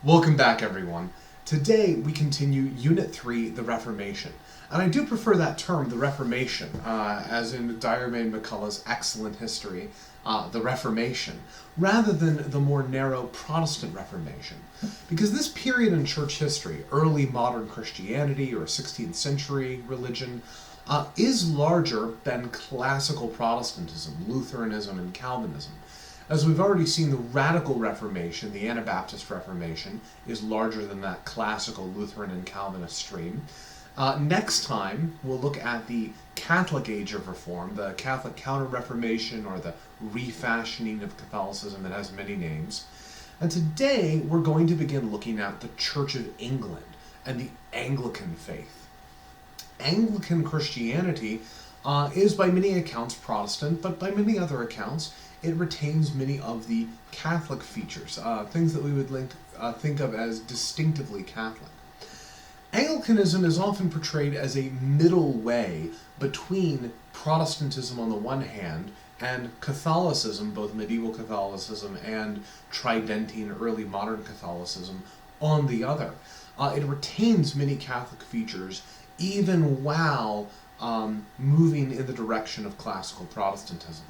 Welcome back, everyone. Today we continue Unit 3, the Reformation. And I do prefer that term, the Reformation, as in Diarmaid McCullough's excellent history, the Reformation, rather than the more narrow Protestant Reformation. Because this period in church history, early modern Christianity or 16th century religion, is larger than classical Protestantism, Lutheranism, and Calvinism. As we've already seen, the Radical Reformation, the Anabaptist Reformation, is larger than that classical Lutheran and Calvinist stream. Next time, we'll look at the Catholic Age of Reform, the Catholic Counter-Reformation, or the refashioning of Catholicism. It has many names. And today, we're going to begin looking at the Church of England and the Anglican faith. Anglican Christianity is by many accounts Protestant, but by many other accounts, it retains many of the Catholic features, things that we would think of as distinctively Catholic. Anglicanism is often portrayed as a middle way between Protestantism on the one hand and Catholicism, both medieval Catholicism and Tridentine early modern Catholicism, on the other. It retains many Catholic features even while moving in the direction of classical Protestantism.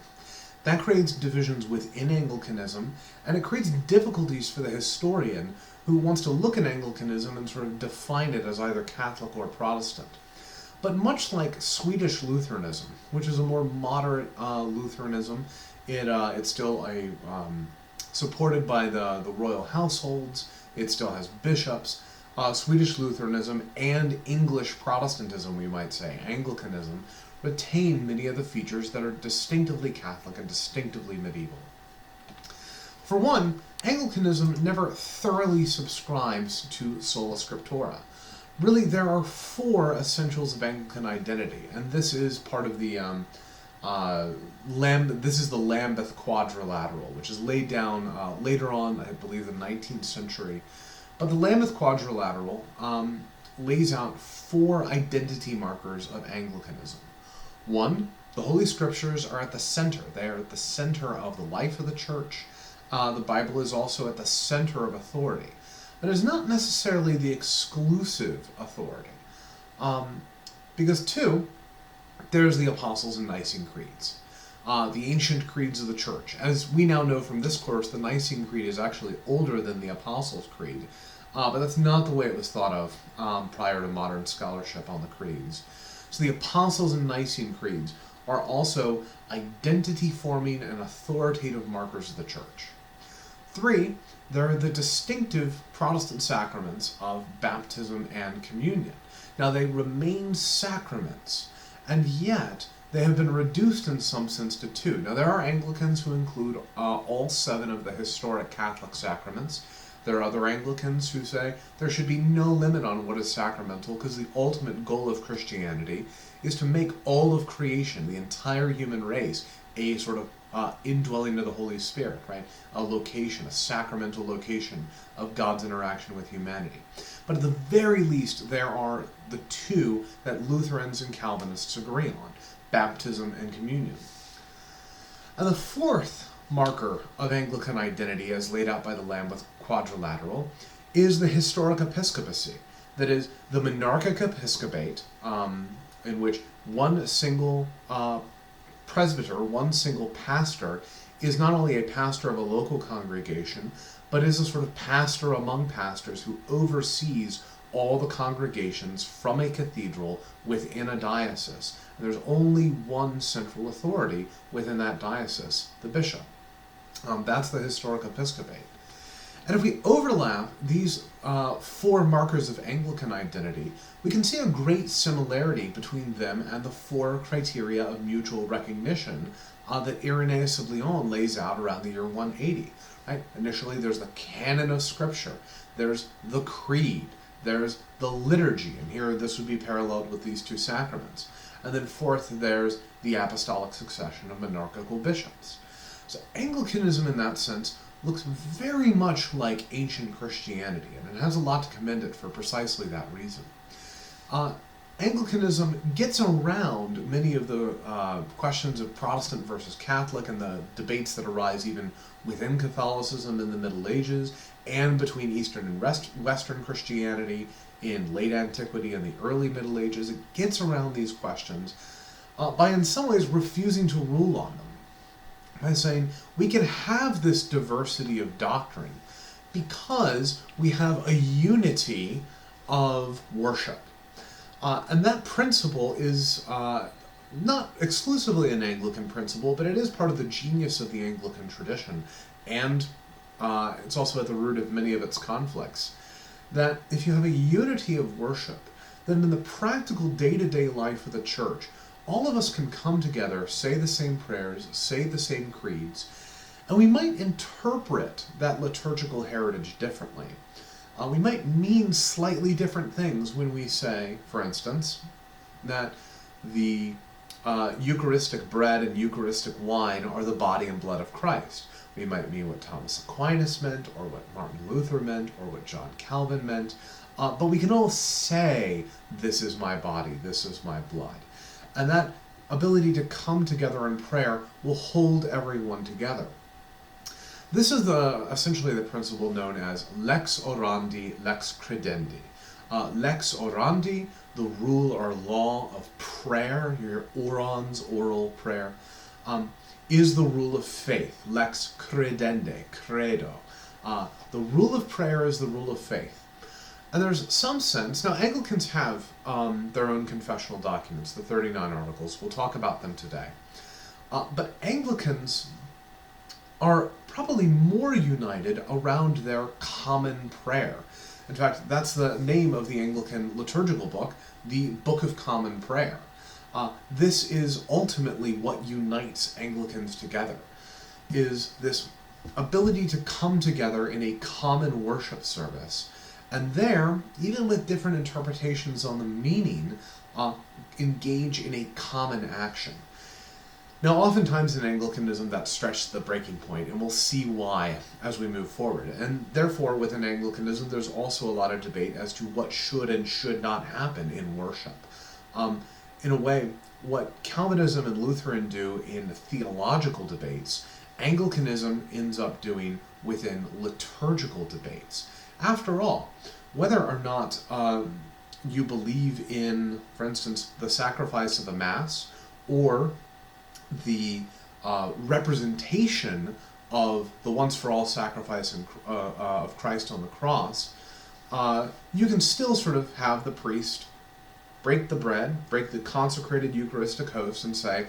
That creates divisions within Anglicanism, and it creates difficulties for the historian who wants to look at Anglicanism and sort of define it as either Catholic or Protestant. But much like Swedish Lutheranism, which is a more moderate Lutheranism, it's still supported by the royal households, it still has bishops. Swedish Lutheranism and English Protestantism, we might say, Anglicanism, retain many of the features that are distinctively Catholic and distinctively medieval. For one, Anglicanism never thoroughly subscribes to sola scriptura. Really, there are four essentials of Anglican identity, and this is part of the this is the Lambeth Quadrilateral, which is laid down later on, I believe, the 19th century. But the Lambeth Quadrilateral lays out four identity markers of Anglicanism. One, the Holy Scriptures are at the center. They are at the center of the life of the church. The Bible is also at the center of authority. But it's not necessarily the exclusive authority. Because two, there's the Apostles' and Nicene Creeds. The ancient creeds of the church. As we now know from this course, the Nicene Creed is actually older than the Apostles' Creed. But that's not the way it was thought of prior to modern scholarship on the creeds. So the Apostles' and Nicene Creeds are also identity-forming and authoritative markers of the church. Three, there are the distinctive Protestant sacraments of baptism and communion. Now they remain sacraments, and yet they have been reduced in some sense to two. Now there are Anglicans who include all seven of the historic Catholic sacraments. There are other Anglicans who say there should be no limit on what is sacramental because the ultimate goal of Christianity is to make all of creation, the entire human race, a sort of indwelling of the Holy Spirit, right? A location, a sacramental location of God's interaction with humanity. But at the very least, there are the two that Lutherans and Calvinists agree on, baptism and communion. And the fourth marker of Anglican identity, as laid out by the Lambeth Quadrilateral, is the historic episcopacy. That is, the monarchic episcopate, in which one single presbyter, one single pastor, is not only a pastor of a local congregation, but is a sort of pastor among pastors who oversees all the congregations from a cathedral within a diocese. And there's only one central authority within that diocese, the bishop. That's the historic episcopate. And if we overlap these four markers of Anglican identity, we can see a great similarity between them and the four criteria of mutual recognition that Irenaeus of Lyon lays out around the year 180. Right? Initially, there's the canon of Scripture, there's the creed, there's the liturgy, and here this would be paralleled with these two sacraments. And then fourth, there's the apostolic succession of monarchical bishops. So Anglicanism, in that sense, looks very much like ancient Christianity, and it has a lot to commend it for precisely that reason. Anglicanism gets around many of the questions of Protestant versus Catholic and the debates that arise even within Catholicism in the Middle Ages and between Eastern and Western Christianity in late antiquity and the early Middle Ages. It gets around these questions by in some ways refusing to rule on them, by saying we can have this diversity of doctrine because we have a unity of worship. And that principle is not exclusively an Anglican principle, but it is part of the genius of the Anglican tradition, and it's also at the root of many of its conflicts. That if you have a unity of worship, then in the practical day-to-day life of the church, all of us can come together, say the same prayers, say the same creeds, and we might interpret that liturgical heritage differently. We might mean slightly different things when we say, for instance, that the Eucharistic bread and Eucharistic wine are the body and blood of Christ. We might mean what Thomas Aquinas meant, or what Martin Luther meant, or what John Calvin meant, but we can all say, this is my body, this is my blood. And that ability to come together in prayer will hold everyone together. This is essentially the principle known as lex orandi, lex credendi. Lex orandi, the rule or law of prayer, your orans, oral prayer, is the rule of faith. Lex credende, credo. The rule of prayer is the rule of faith. And there's some sense, now Anglicans have their own confessional documents, the 39 Articles. We'll talk about them today. But Anglicans are probably more united around their common prayer. In fact, that's the name of the Anglican liturgical book, the Book of Common Prayer. This is ultimately what unites Anglicans together, is this ability to come together in a common worship service, and there, even with different interpretations on the meaning, engage in a common action. Now, oftentimes in Anglicanism that stretches the breaking point, and we'll see why as we move forward. And therefore, within Anglicanism, there's also a lot of debate as to what should and should not happen in worship. In a way, what Calvinism and Lutheran do in theological debates, Anglicanism ends up doing within liturgical debates. After all, whether or not you believe in, for instance, the sacrifice of the Mass, or the representation of the once-for-all sacrifice of Christ on the cross, you can still sort of have the priest break the bread, break the consecrated Eucharistic host, and say,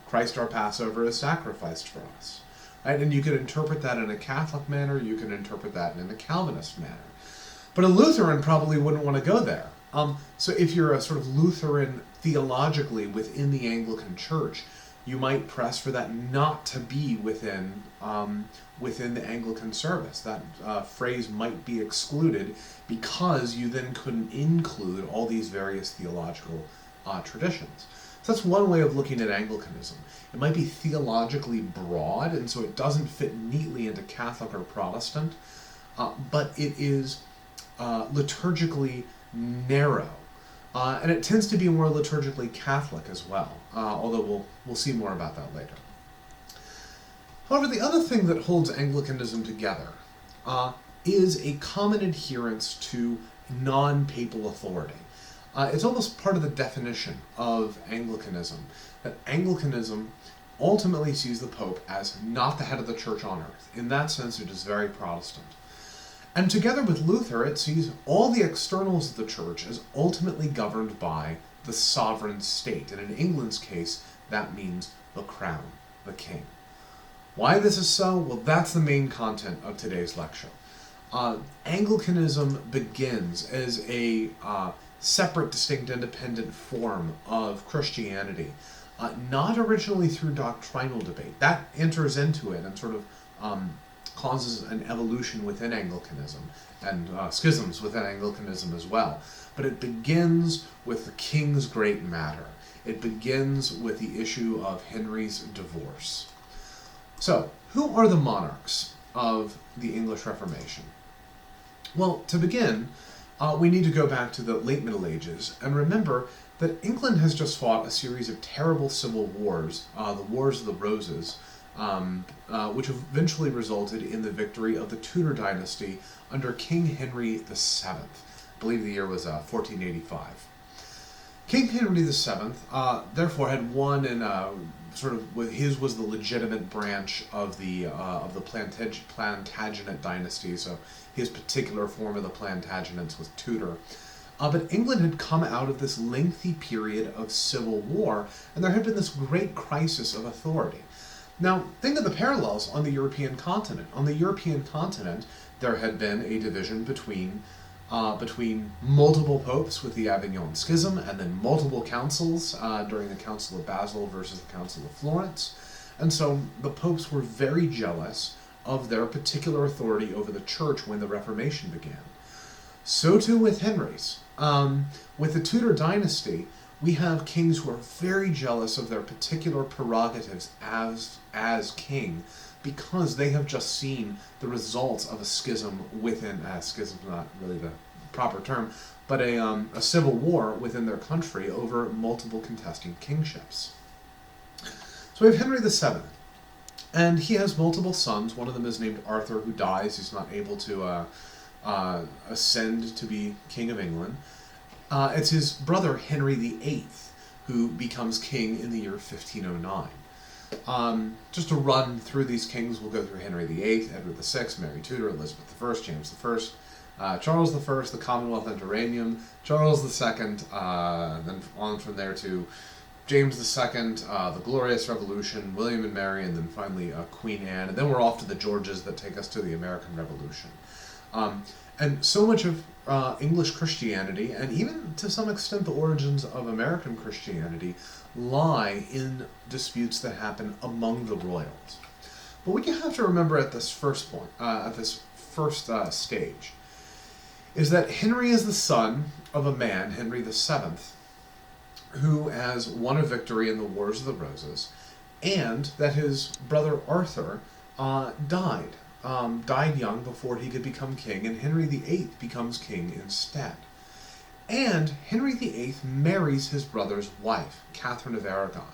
Christ our Passover is sacrificed for us. Right? And you can interpret that in a Catholic manner, you can interpret that in a Calvinist manner. But a Lutheran probably wouldn't want to go there. So if you're a sort of Lutheran theologically within the Anglican Church, you might press for that not to be within the Anglican service. That phrase might be excluded because you then couldn't include all these various theological traditions. So that's one way of looking at Anglicanism. It might be theologically broad, and so it doesn't fit neatly into Catholic or Protestant, but it is liturgically narrow. And it tends to be more liturgically Catholic as well, although we'll see more about that later. However, the other thing that holds Anglicanism together is a common adherence to non-papal authority. It's almost part of the definition of Anglicanism, that Anglicanism ultimately sees the Pope as not the head of the Church on earth. In that sense, it is very Protestant. And together with Luther, it sees all the externals of the Church as ultimately governed by the sovereign state. And in England's case, that means the crown, the king. Why this is so? Well, that's the main content of today's lecture. Anglicanism begins as a separate, distinct, independent form of Christianity, not originally through doctrinal debate. That enters into it and sort of causes an evolution within Anglicanism, and schisms within Anglicanism as well. But it begins with the king's great matter. It begins with the issue of Henry's divorce. So, who are the monarchs of the English Reformation? Well, to begin, we need to go back to the late Middle Ages and remember that England has just fought a series of terrible civil wars, the Wars of the Roses, which eventually resulted in the victory of the Tudor dynasty under King Henry VII. I believe the year was 1485. King Henry VII, therefore, had won in his was the legitimate branch of the Plantagenet dynasty. So his particular form of the Plantagenets was Tudor. But England had come out of this lengthy period of civil war, and there had been this great crisis of authority. Now, think of the parallels on the European continent. On the European continent, there had been a division between multiple popes with the Avignon Schism, and then multiple councils during the Council of Basel versus the Council of Florence. And so the popes were very jealous of their particular authority over the church when the Reformation began. So too with Henry's. With the Tudor dynasty, we have kings who are very jealous of their particular prerogatives as king, because they have just seen the results of a schism within, schism is not really the proper term, but a civil war within their country over multiple contesting kingships. So we have Henry VII, and he has multiple sons. One of them is named Arthur, who dies. He's not able to ascend to be King of England. It's his brother Henry VIII who becomes king in the year 1509. Just to run through these kings, we'll go through Henry VIII, Edward VI, Mary Tudor, Elizabeth I, James I, Charles I, the Commonwealth Interregnum, Charles II, then on from there to James II, the Glorious Revolution, William and Mary, and then finally Queen Anne, and then we're off to the Georges that take us to the American Revolution. And so much of English Christianity, and even to some extent the origins of American Christianity, lie in disputes that happen among the royals. But what you have to remember at this first point, at this first stage, is that Henry is the son of a man, Henry VII, who has won a victory in the Wars of the Roses, and that his brother Arthur died young before he could become king, and Henry VIII becomes king instead. And Henry VIII marries his brother's wife, Catherine of Aragon.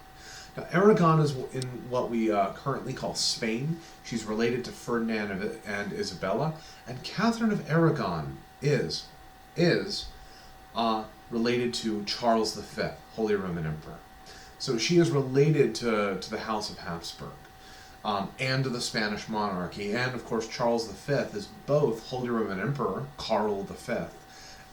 Now, Aragon is in what we currently call Spain. She's related to Ferdinand and Isabella, and Catherine of Aragon is related to Charles V, Holy Roman Emperor. So she is related to the House of Habsburg. And to the Spanish monarchy, and of course Charles V is both Holy Roman Emperor, Karl V,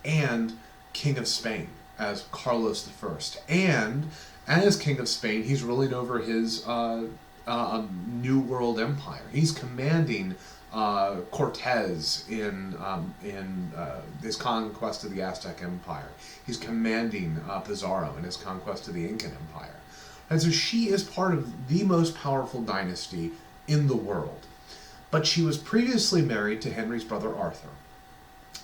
and King of Spain, as Carlos I. And as King of Spain, he's ruling over his New World Empire. He's commanding Cortez in his conquest of the Aztec Empire. He's commanding Pizarro in his conquest of the Incan Empire. And so she is part of the most powerful dynasty in the world. But she was previously married to Henry's brother Arthur.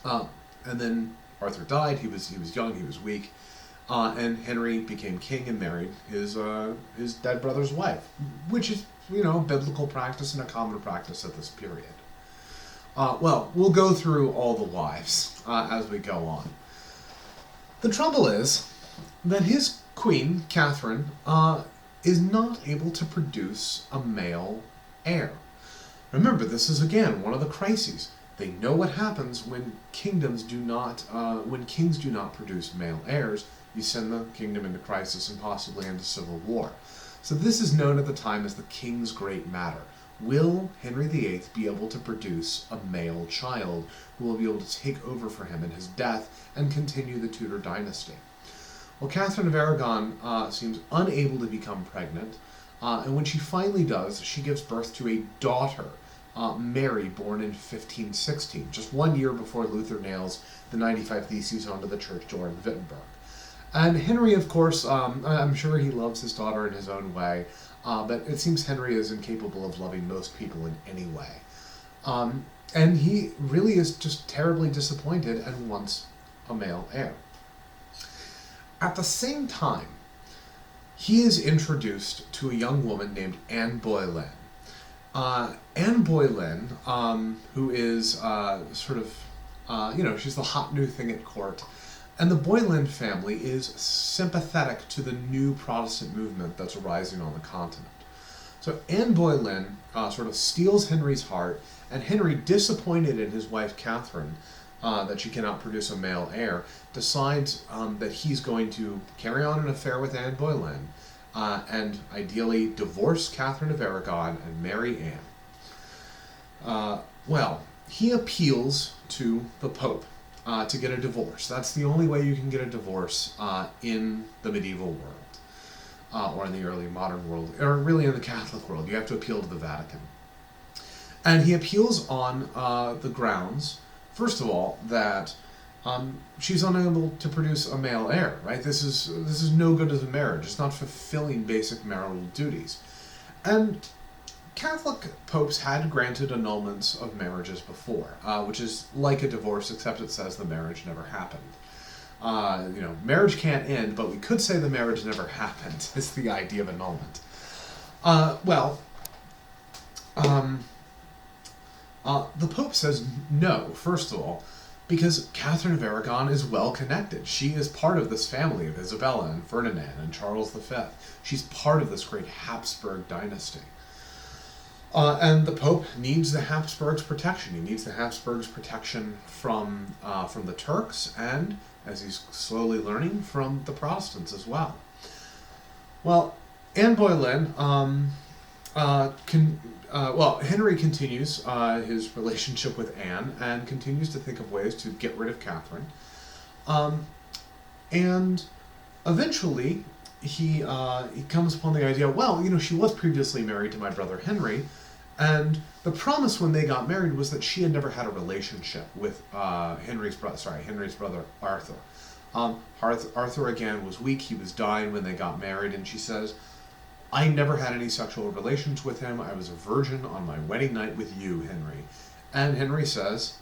And then Arthur died. He was young, he was weak. And Henry became king and married his dead brother's wife, which is, biblical practice and a common practice at this period. Well, we'll go through all the wives as we go on. The trouble is that his queen, Catherine, is not able to produce a male heir. Remember, this is again one of the crises. They know what happens when kings do not produce male heirs. You send the kingdom into crisis and possibly into civil war. So this is known at the time as the King's Great Matter. Will Henry VIII be able to produce a male child who will be able to take over for him in his death and continue the Tudor dynasty? Well, Catherine of Aragon seems unable to become pregnant, and when she finally does, she gives birth to a daughter, Mary, born in 1516, just 1 year before Luther nails the 95 Theses onto the church door in Wittenberg. And Henry, of course, I'm sure he loves his daughter in his own way, but it seems Henry is incapable of loving most people in any way. And he really is just terribly disappointed and wants a male heir. At the same time, he is introduced to a young woman named Anne Boleyn. Anne Boleyn, who is she's the hot new thing at court. And the Boleyn family is sympathetic to the new Protestant movement that's arising on the continent. So Anne Boleyn sort of steals Henry's heart, and Henry, disappointed in his wife Catherine, that she cannot produce a male heir, decides that he's going to carry on an affair with Anne Boleyn, and ideally divorce Catherine of Aragon and marry Anne. Well, he appeals to the Pope to get a divorce. That's the only way you can get a divorce in the medieval world, or in the early modern world, or really in the Catholic world. You have to appeal to the Vatican. And he appeals on the grounds, first of all, that she's unable to produce a male heir, right? This is no good as a marriage. It's not fulfilling basic marital duties. And Catholic popes had granted annulments of marriages before, which is like a divorce, except it says the marriage never happened. Marriage can't end, but we could say the marriage never happened, is the idea of annulment. The Pope says no, first of all, because Catherine of Aragon is well connected. She is part of this family of Isabella and Ferdinand and Charles V. She's part of this great Habsburg dynasty. And the Pope needs the Habsburgs' protection. He needs the Habsburgs' protection from the Turks, and, as he's slowly learning, from the Protestants as well. Well, Anne Boleyn, Henry continues his relationship with Anne and continues to think of ways to get rid of Catherine. And eventually, he comes upon the idea, she was previously married to my brother Henry, and the promise when they got married was that she had never had a relationship with Henry's brother Arthur. Arthur again was weak. He was dying when they got married, and she says, I never had any sexual relations with him. I was a virgin on my wedding night with you, Henry. And Henry says,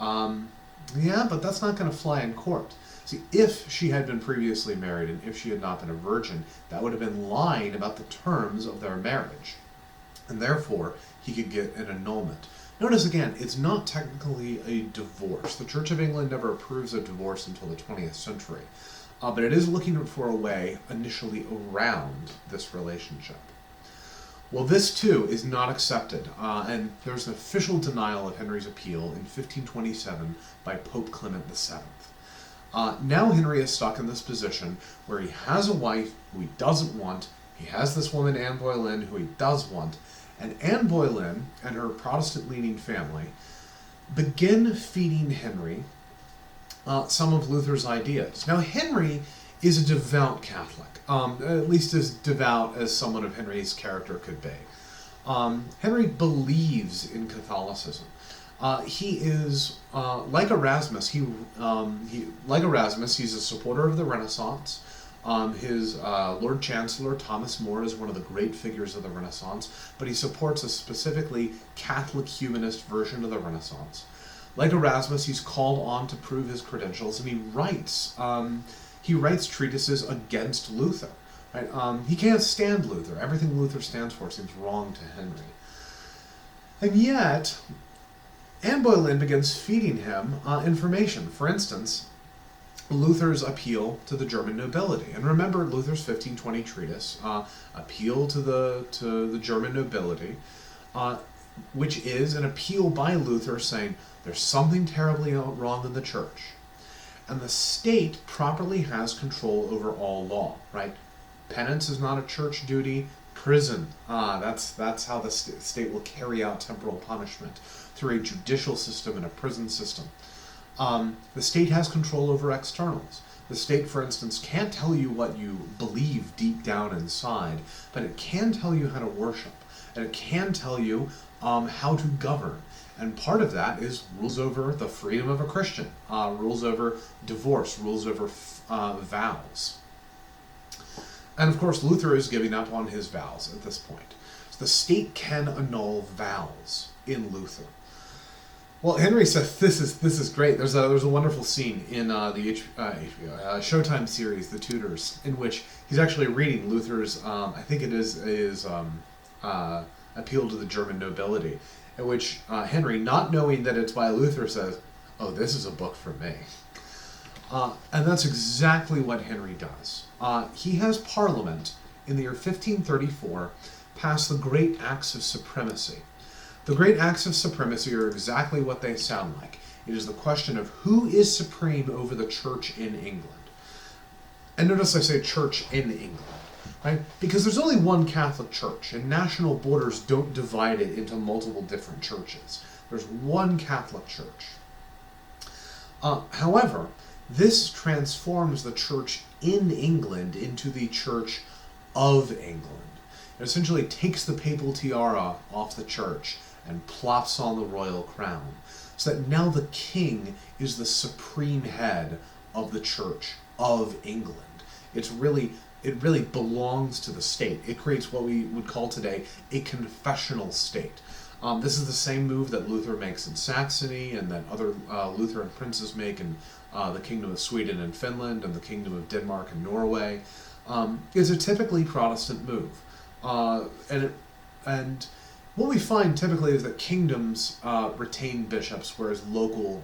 yeah, but that's not going to fly in court. See, if she had been previously married and if she had not been a virgin, that would have been lying about the terms of their marriage. And therefore, he could get an annulment. Notice again, it's not technically a divorce. The Church of England never approves of divorce until the 20th century. But it is looking for a way initially around this relationship. Well, this too is not accepted, and there's an official denial of Henry's appeal in 1527 by Pope Clement VII. Now Henry is stuck in this position where he has a wife who he doesn't want, he has this woman Anne Boleyn who he does want, and Anne Boleyn and her Protestant-leaning family begin feeding Henry some of Luther's ideas. Now, Henry is a devout Catholic, at least as devout as someone of Henry's character could be. Henry believes in Catholicism. He is like Erasmus. Like Erasmus, he's a supporter of the Renaissance. His Lord Chancellor, Thomas More, is one of the great figures of the Renaissance, but he supports a specifically Catholic humanist version of the Renaissance. Like Erasmus, he's called on to prove his credentials, and he writes treatises against Luther. Right? He can't stand Luther. Everything Luther stands for seems wrong to Henry. And yet, Anne Boleyn begins feeding him information. For instance, Luther's appeal to the German nobility. And remember Luther's 1520 treatise, appeal to the German nobility, which is an appeal by Luther saying there's something terribly wrong in the church. And the state properly has control over all law, right? Penance is not a church duty. Prison, that's how the state will carry out temporal punishment, through a judicial system and a prison system. The state has control over externals. The state, for instance, can't tell you what you believe deep down inside, but it can tell you how to worship, and it can tell you how to govern. And part of that is rules over the freedom of a Christian, rules over divorce, rules over vows. And of course, Luther is giving up on his vows at this point. So the state can annul vows in Luther. Well, Henry says this is great. There's a wonderful scene in the Showtime series, The Tudors, in which he's actually reading Luther's, I think it is appeal to the German nobility, in which Henry, not knowing that it's by Luther, says, "Oh, this is a book for me." And that's exactly what Henry does. He has Parliament in the year 1534 pass the Great Acts of Supremacy. The Great Acts of Supremacy are exactly what they sound like. It is the question of who is supreme over the church in England. And notice I say church in England, right? Because there's only one Catholic Church, and national borders don't divide it into multiple different churches. There's one Catholic Church. However, this transforms the church in England into the Church of England. It essentially takes the papal tiara off the church and plops on the royal crown, so that now the king is the supreme head of the Church of England. It really belongs to the state. It creates what we would call today a confessional state. This is the same move that Luther makes in Saxony and that other Lutheran princes make in the Kingdom of Sweden and Finland and the Kingdom of Denmark and Norway. It's a typically Protestant move. And what we find typically is that kingdoms retain bishops, whereas local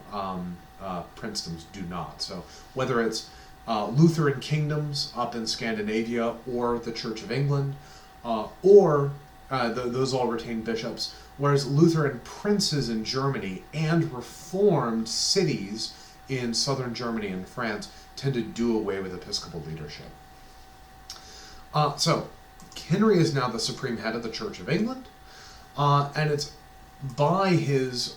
princedoms do not. So whether it's Lutheran kingdoms up in Scandinavia or the Church of England, those all retain bishops, whereas Lutheran princes in Germany and Reformed cities in southern Germany and France tend to do away with episcopal leadership. So Henry is now the supreme head of the Church of England, and it's by his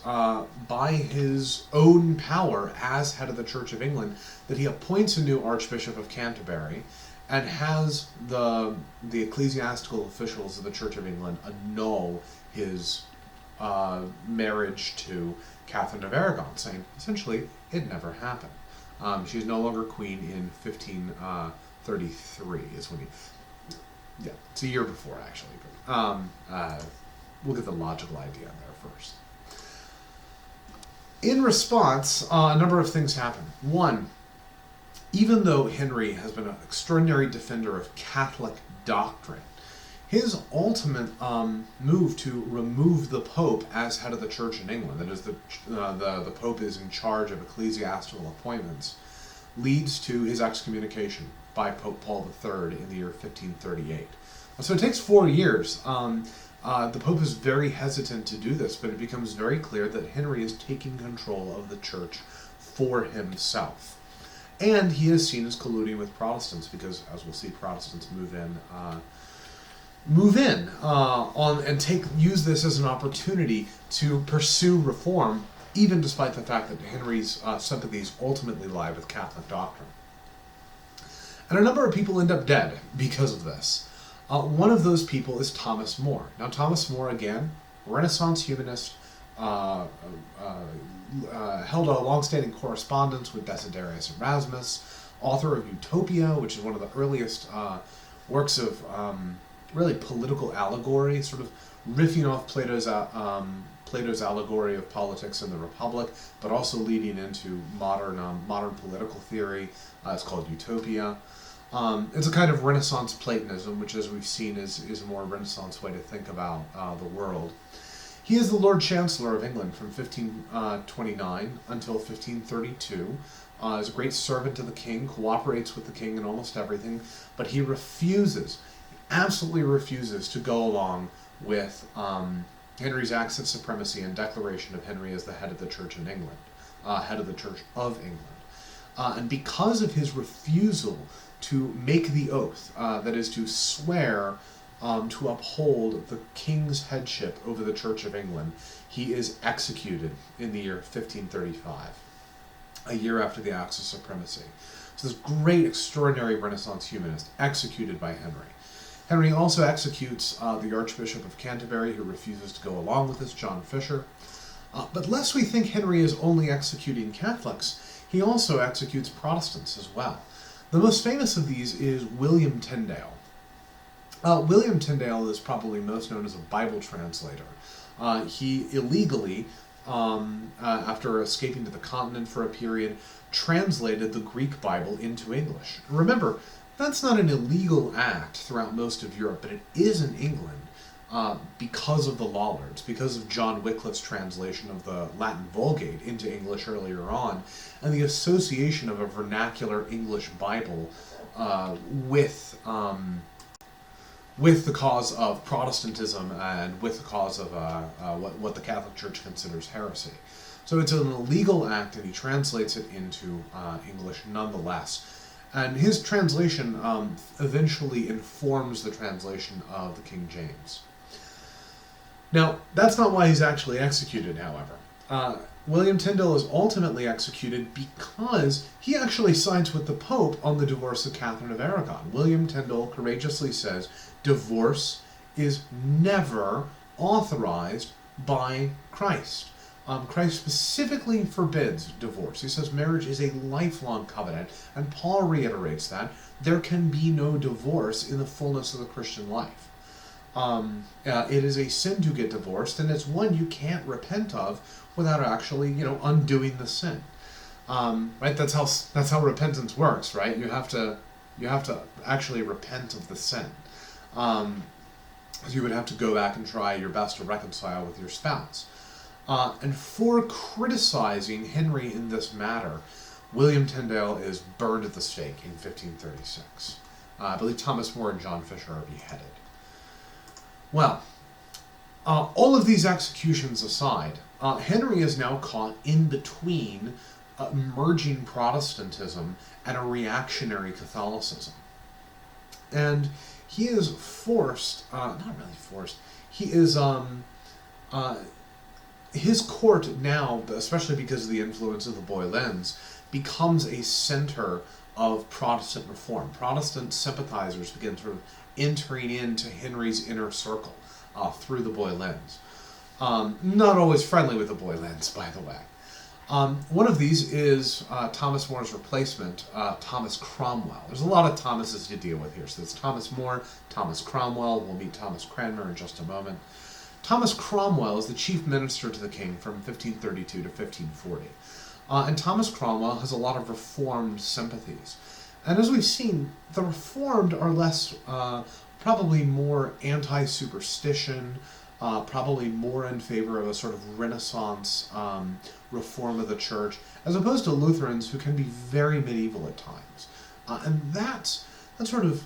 own power as head of the Church of England that he appoints a new Archbishop of Canterbury and has the ecclesiastical officials of the Church of England annul his marriage to Catherine of Aragon, saying essentially it never happened. She's no longer queen in 1533 is when he... Yeah, it's a year before, actually. But, we'll get the logical idea there first. In response, a number of things happen. One, even though Henry has been an extraordinary defender of Catholic doctrine, his ultimate move to remove the Pope as head of the Church in England, that is, the Pope is in charge of ecclesiastical appointments, leads to his excommunication by Pope Paul III in the year 1538. So it takes 4 years. The Pope is very hesitant to do this, but it becomes very clear that Henry is taking control of the Church for himself. And he is seen as colluding with Protestants because, as we'll see, Protestants move in and use this as an opportunity to pursue reform, even despite the fact that Henry's sympathies ultimately lie with Catholic doctrine. And a number of people end up dead because of this. One of those people is Thomas More. Now, Thomas More, again, Renaissance humanist, held a long-standing correspondence with Desiderius Erasmus, author of Utopia, which is one of the earliest works of really political allegory, sort of riffing off Plato's allegory of politics and the Republic, but also leading into modern political theory. It's called Utopia. It's a kind of Renaissance Platonism, which, as we've seen, is a more Renaissance way to think about the world. He is the Lord Chancellor of England from 1529 until 1532. Is a great servant to the king, cooperates with the king in almost everything, but he absolutely refuses to go along with Henry's Acts of Supremacy and declaration of Henry as the head of the Church in England, head of the Church of England. And because of his refusal to make the oath, that is to swear to uphold the king's headship over the Church of England, he is executed in the year 1535, a year after the Acts of Supremacy. So this great, extraordinary Renaissance humanist executed by Henry. Henry also executes the Archbishop of Canterbury, who refuses to go along with this, John Fisher. But lest we think Henry is only executing Catholics, he also executes Protestants as well. The most famous of these is William Tyndale. William Tyndale is probably most known as a Bible translator. He illegally, after escaping to the continent for a period, translated the Greek Bible into English. Remember, that's not an illegal act throughout most of Europe, but it is in England because of the Lollards, because of John Wycliffe's translation of the Latin Vulgate into English earlier on, and the association of a vernacular English Bible with with the cause of Protestantism and with the cause of what the Catholic Church considers heresy. So it's an illegal act, and he translates it into English nonetheless. And his translation eventually informs the translation of the King James. Now, that's not why he's actually executed, however. William Tyndale is ultimately executed because he actually sides with the Pope on the divorce of Catherine of Aragon. William Tyndale courageously says divorce is never authorized by Christ. Christ specifically forbids divorce. He says marriage is a lifelong covenant, and Paul reiterates that there can be no divorce in the fullness of the Christian life. It is a sin to get divorced, and it's one you can't repent of without actually, undoing the sin. Right? That's how repentance works, right? You have to actually repent of the sin. You would have to go back and try your best to reconcile with your spouse. And for criticizing Henry in this matter, William Tyndale is burned at the stake in 1536. I believe Thomas More and John Fisher are beheaded. Well, all of these executions aside, Henry is now caught in between emerging Protestantism and a reactionary Catholicism. And he is forced, not really forced, he is, his court now, especially because of the influence of the Boylens, becomes a center of Protestant reform. Protestant sympathizers begin sort of entering into Henry's inner circle through the Boylens. Not always friendly with the Boylens, by the way. One of these is Thomas More's replacement, Thomas Cromwell. There's a lot of Thomases to deal with here. So there's Thomas More, Thomas Cromwell. We'll meet Thomas Cranmer in just a moment. Thomas Cromwell is the chief minister to the king from 1532 to 1540. And Thomas Cromwell has a lot of Reformed sympathies. And as we've seen, the Reformed are less, probably more anti-superstition, probably more in favor of a sort of Renaissance reform of the church, as opposed to Lutherans who can be very medieval at times. And that sort of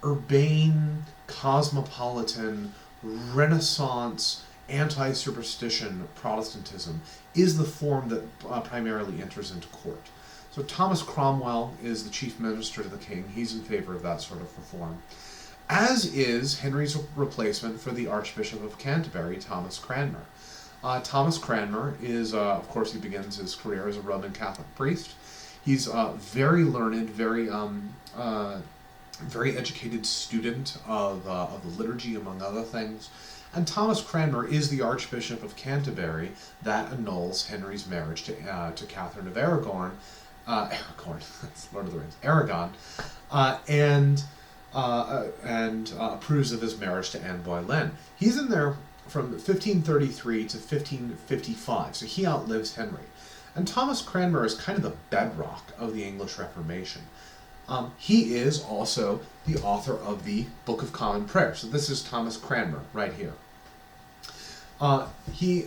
urbane, cosmopolitan, Renaissance, anti-superstition Protestantism is the form that primarily enters into court. So Thomas Cromwell is the chief minister to the king. He's in favor of that sort of reform. As is Henry's replacement for the Archbishop of Canterbury, Thomas Cranmer. Thomas Cranmer is, of course, he begins his career as a Roman Catholic priest. He's very learned, very educated student of the liturgy, among other things. And Thomas Cranmer is the Archbishop of Canterbury that annuls Henry's marriage to Catherine of Aragon, that's Lord of the Rings, Aragon, and approves of his marriage to Anne Boleyn. He's in there from 1533 to 1555, so he outlives Henry. And Thomas Cranmer is kind of the bedrock of the English Reformation. He is also the author of the Book of Common Prayer. So this is Thomas Cranmer right here. He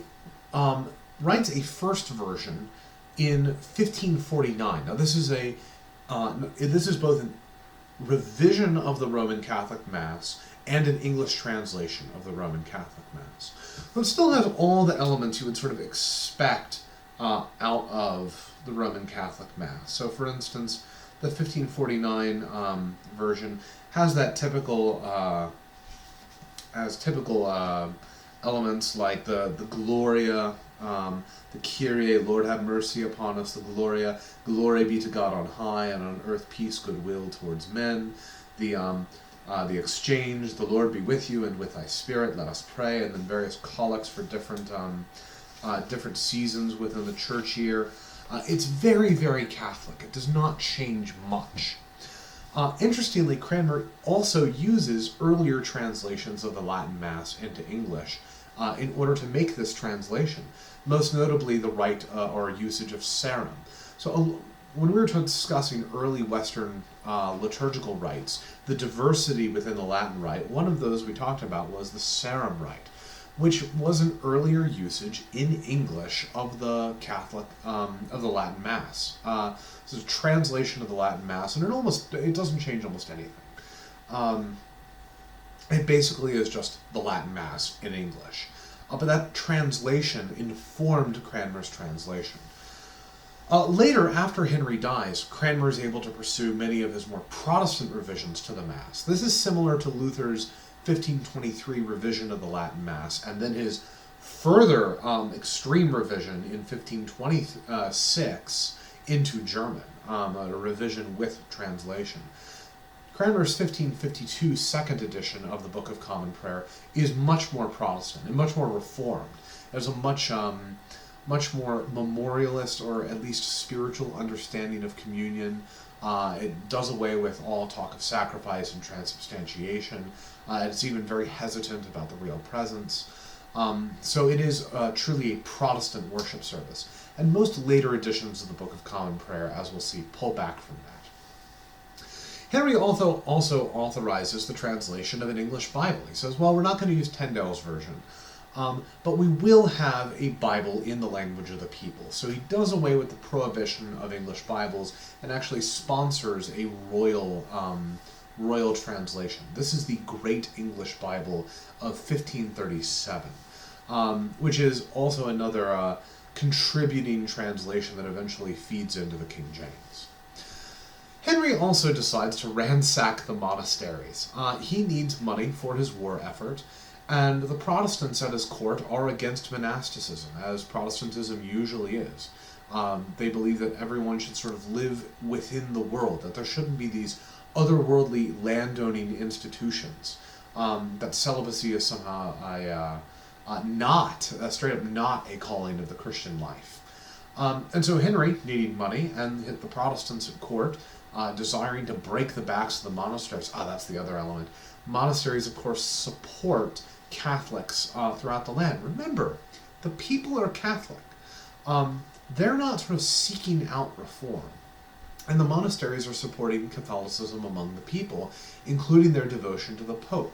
writes a first version in 1549. Now this is both a revision of the Roman Catholic Mass and an English translation of the Roman Catholic Mass. But it still has all the elements you would sort of expect out of the Roman Catholic Mass. So for instance, the 1549 version has that typical elements like the Gloria, the Kyrie, Lord have mercy upon us, the Gloria, glory be to God on high, and on earth peace, goodwill towards men, the exchange, the Lord be with you and with thy spirit, let us pray, and then various collects for different seasons within the church year. It's very, very Catholic. It does not change much. Interestingly, Cranmer also uses earlier translations of the Latin Mass into English in order to make this translation, most notably the rite or usage of Sarum. So when we were discussing early Western liturgical rites, the diversity within the Latin rite, one of those we talked about was the Sarum rite, which was an earlier usage in English of the Catholic, of the Latin Mass. It's a translation of the Latin Mass, and it doesn't change almost anything. It basically is just the Latin Mass in English. But that translation informed Cranmer's translation. Later, after Henry dies, Cranmer is able to pursue many of his more Protestant revisions to the Mass. This is similar to Luther's 1523 revision of the Latin Mass, and then his further extreme revision in 1526 into German, a revision with translation. Cranmer's 1552 second edition of the Book of Common Prayer is much more Protestant and much more Reformed. There's a much more memorialist, or at least spiritual, understanding of communion. It does away with all talk of sacrifice and transubstantiation. It's even very hesitant about the real presence. So it is truly a Protestant worship service. And most later editions of the Book of Common Prayer, as we'll see, pull back from that. Henry also authorizes the translation of an English Bible. He says, well, we're not going to use Tyndale's version, but we will have a Bible in the language of the people. So he does away with the prohibition of English Bibles and actually sponsors a royal translation. This is the Great English Bible of 1537, which is also another contributing translation that eventually feeds into the King James. Henry also decides to ransack the monasteries. He needs money for his war effort, and the Protestants at his court are against monasticism, as Protestantism usually is. They believe that everyone should sort of live within the world, that there shouldn't be these otherworldly landowning institutions, that celibacy is somehow straight up not a calling of the Christian life. And so Henry, needing money, and the Protestants at court, desiring to break the backs of the monasteries. That's the other element. Monasteries, of course, support Catholics throughout the land. Remember, the people are Catholic. They're not sort of seeking out reform. And the monasteries are supporting Catholicism among the people, including their devotion to the Pope.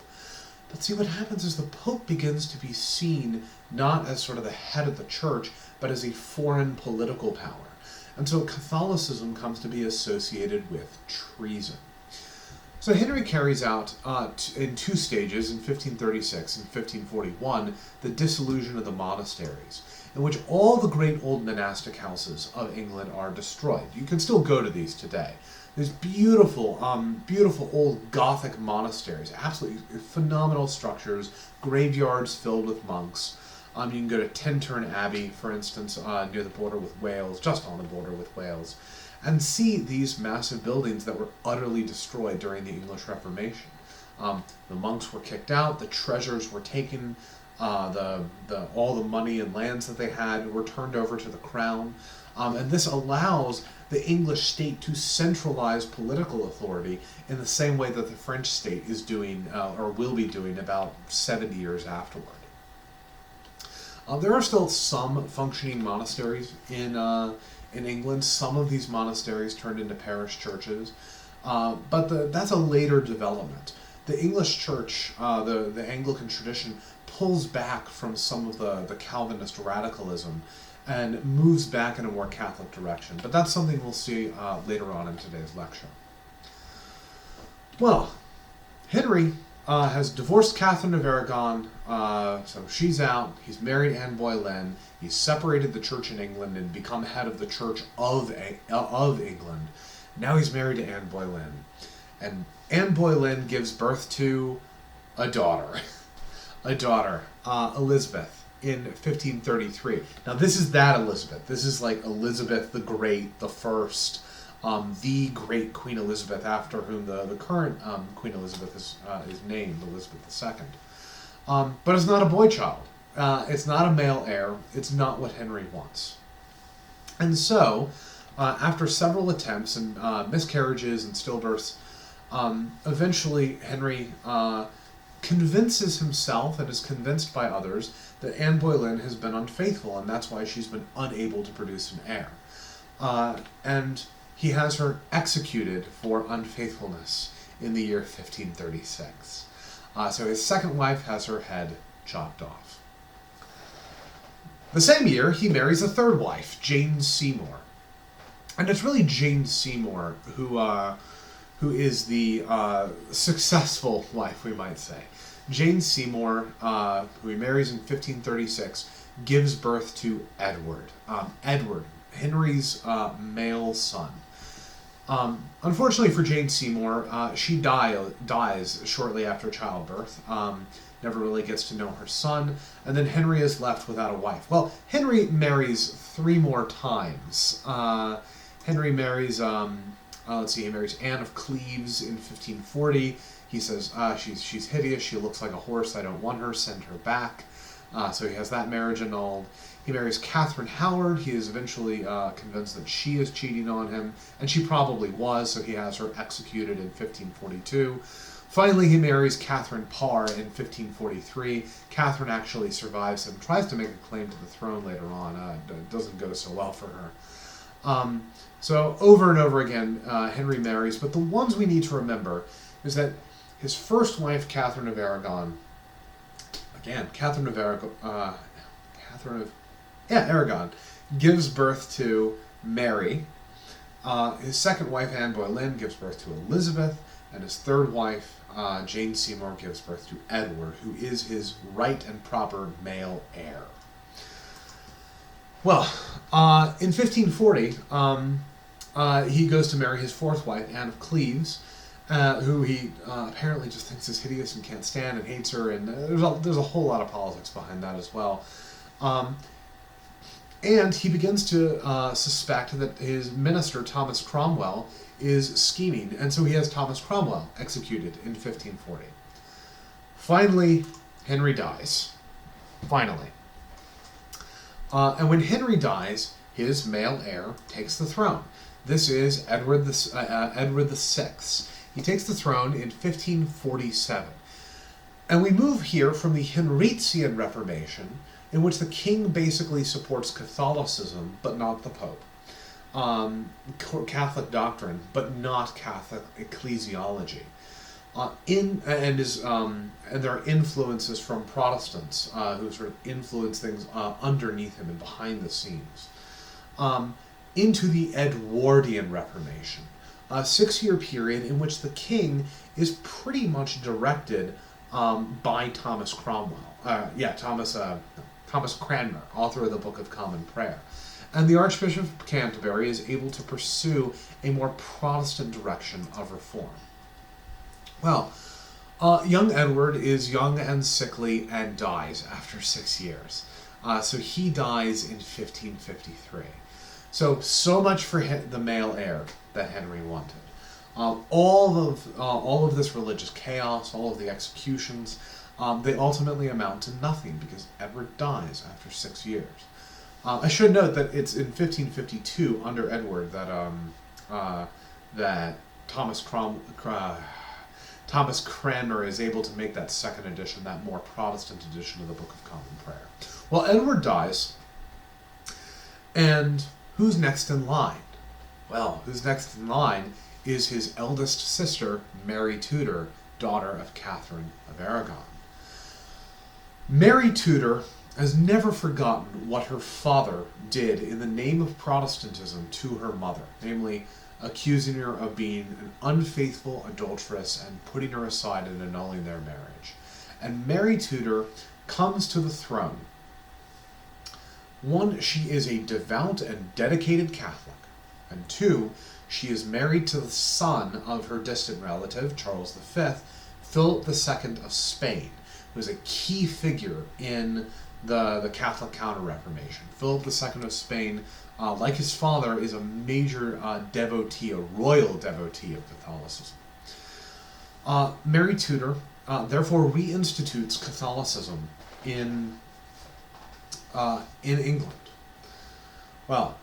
But see, what happens is the Pope begins to be seen not as sort of the head of the church, but as a foreign political power. And so Catholicism comes to be associated with treason. So Henry carries out, in two stages, in 1536 and 1541, the dissolution of the monasteries, in which all the great old monastic houses of England are destroyed. You can still go to these today. There's beautiful old Gothic monasteries, absolutely phenomenal structures, graveyards filled with monks. You can go to Tintern Abbey, for instance, near the border with Wales, just on the border with Wales, and see these massive buildings that were utterly destroyed during the English Reformation. The monks were kicked out, the treasures were taken, all the money and lands that they had were turned over to the crown, and this allows the English state to centralize political authority in the same way that the French state is doing, or will be doing, about 70 years afterward. There are still some functioning monasteries in England. Some of these monasteries turned into parish churches, but that's a later development. The English church, the Anglican tradition, pulls back from some of the Calvinist radicalism and moves back in a more Catholic direction. But that's something we'll see later on in today's lecture. Well, Henry has divorced Catherine of Aragon, so she's out. He's married Anne Boleyn. He's separated the church in England and become head of the Church of England. Now he's married to Anne Boleyn. And Anne Boleyn gives birth to a daughter, Elizabeth, in 1533. Now this is that Elizabeth. This is like Elizabeth the Great, the First, the great Queen Elizabeth, after whom the current Queen Elizabeth is named, Elizabeth II. But it's not a boy child. It's not a male heir. It's not what Henry wants. And so, after several attempts and miscarriages and stillbirths, eventually Henry convinces himself and is convinced by others that Anne Boleyn has been unfaithful, and that's why she's been unable to produce an heir. And he has her executed for unfaithfulness in the year 1536. So his second wife has her head chopped off. The same year, he marries a third wife, Jane Seymour. And it's really Jane Seymour who who is the successful wife, we might say. Jane Seymour, who he marries in 1536, gives birth to Edward. Edward, Henry's male son. Unfortunately for Jane Seymour, she dies shortly after childbirth. Never really gets to know her son, and then Henry is left without a wife. Well, Henry marries 3 more times. Henry marries, he marries Anne of Cleves in 1540. He says, she's hideous, she looks like a horse, I don't want her, send her back. So he has that marriage annulled. He marries Catherine Howard. He is eventually convinced that she is cheating on him, and she probably was, so he has her executed in 1542. Finally, he marries Catherine Parr in 1543. Catherine actually survives him, tries to make a claim to the throne later on. It doesn't go so well for her. So over and over again, Henry marries, but the ones we need to remember is that his first wife, Catherine of Aragon, Aragon, gives birth to Mary. His second wife, Anne Boleyn, gives birth to Elizabeth, and his third wife, Jane Seymour, gives birth to Edward, who is his right and proper male heir. Well, in 1540, he goes to marry his fourth wife, Anne of Cleves, who he apparently just thinks is hideous and can't stand and hates her, and there's a whole lot of politics behind that as well. And he begins to suspect that his minister, Thomas Cromwell, is scheming, and so he has Thomas Cromwell executed in 1540. Finally, Henry dies. Finally. And when Henry dies, his male heir takes the throne. This is Edward VI. He takes the throne in 1547. And we move here from the Henrician Reformation, in which the king basically supports Catholicism, but not the Pope. Catholic doctrine, but not Catholic ecclesiology. And there are influences from Protestants who sort of influence things underneath him and behind the scenes. Into the Edwardian Reformation, a 6-year period in which the king is pretty much directed by Thomas Cromwell. Thomas Cranmer, author of the Book of Common Prayer. And the Archbishop of Canterbury is able to pursue a more Protestant direction of reform. Well, young Edward is young and sickly and dies after 6 years. So he dies in 1553. So much for the male heir that Henry wanted. All of this religious chaos, all of the executions, they ultimately amount to nothing because Edward dies after 6 years. I should note that it's in 1552 under Edward that Thomas Cranmer is able to make that second edition, that more Protestant edition of the Book of Common Prayer. Well, Edward dies, and who's next in line? Well, who's next in line is his eldest sister, Mary Tudor, daughter of Catherine of Aragon. Mary Tudor has never forgotten what her father did in the name of Protestantism to her mother, namely accusing her of being an unfaithful adulteress and putting her aside and annulling their marriage. And Mary Tudor comes to the throne. One, she is a devout and dedicated Catholic. And two, she is married to the son of her distant relative, Charles V, Philip II of Spain, who is a key figure in the Catholic Counter-Reformation. Philip II of Spain, like his father, is a major devotee, a royal devotee of Catholicism. Mary Tudor, therefore, reinstitutes Catholicism in England. Well,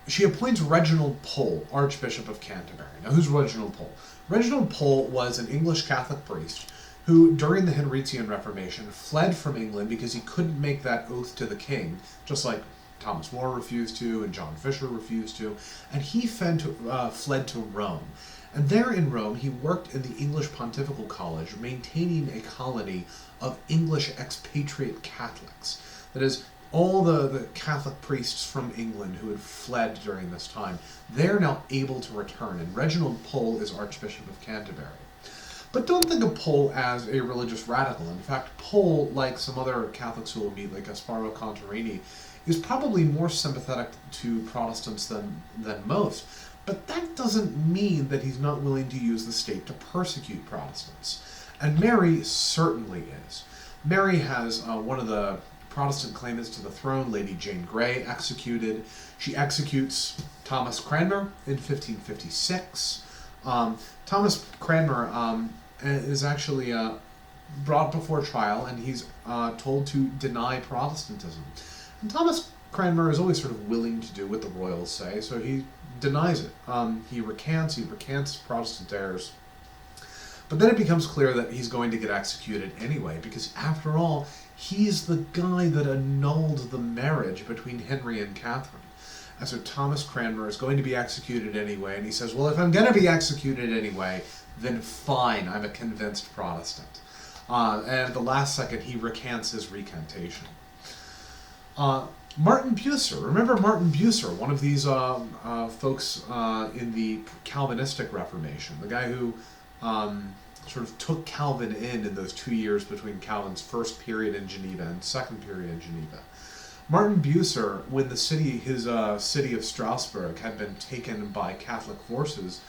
she appoints Reginald Pole, Archbishop of Canterbury. Now, who's Reginald Pole? Reginald Pole was an English Catholic priest who, during the Henrician Reformation, fled from England because he couldn't make that oath to the king, just like Thomas More refused to and John Fisher refused to, and he fled to Rome. And there in Rome, he worked in the English Pontifical College, maintaining a colony of English expatriate Catholics. That is, all the Catholic priests from England who had fled during this time, they're now able to return, and Reginald Pole is Archbishop of Canterbury. But don't think of Pole as a religious radical. In fact, Pole, like some other Catholics who will meet, like Gasparo Contarini, is probably more sympathetic to Protestants than most. But that doesn't mean that he's not willing to use the state to persecute Protestants. And Mary certainly is. Mary has one of the Protestant claimants to the throne, Lady Jane Grey, executed. She executes Thomas Cranmer in 1556. Thomas Cranmer is actually brought before trial, and he's told to deny Protestantism. And Thomas Cranmer is always sort of willing to do what the royals say, so he denies it. He recants his Protestant errors. But then it becomes clear that he's going to get executed anyway, because after all, he's the guy that annulled the marriage between Henry and Catherine. And so Thomas Cranmer is going to be executed anyway, and he says, well, if I'm going to be executed anyway, then fine, I'm a convinced Protestant. And at the last second, he recants his recantation. Martin Bucer, remember Martin Bucer, one of these folks in the Calvinistic Reformation, the guy who sort of took Calvin in those 2 years between Calvin's first period in Geneva and second period in Geneva. Martin Bucer, when his city of Strasbourg had been taken by Catholic forces,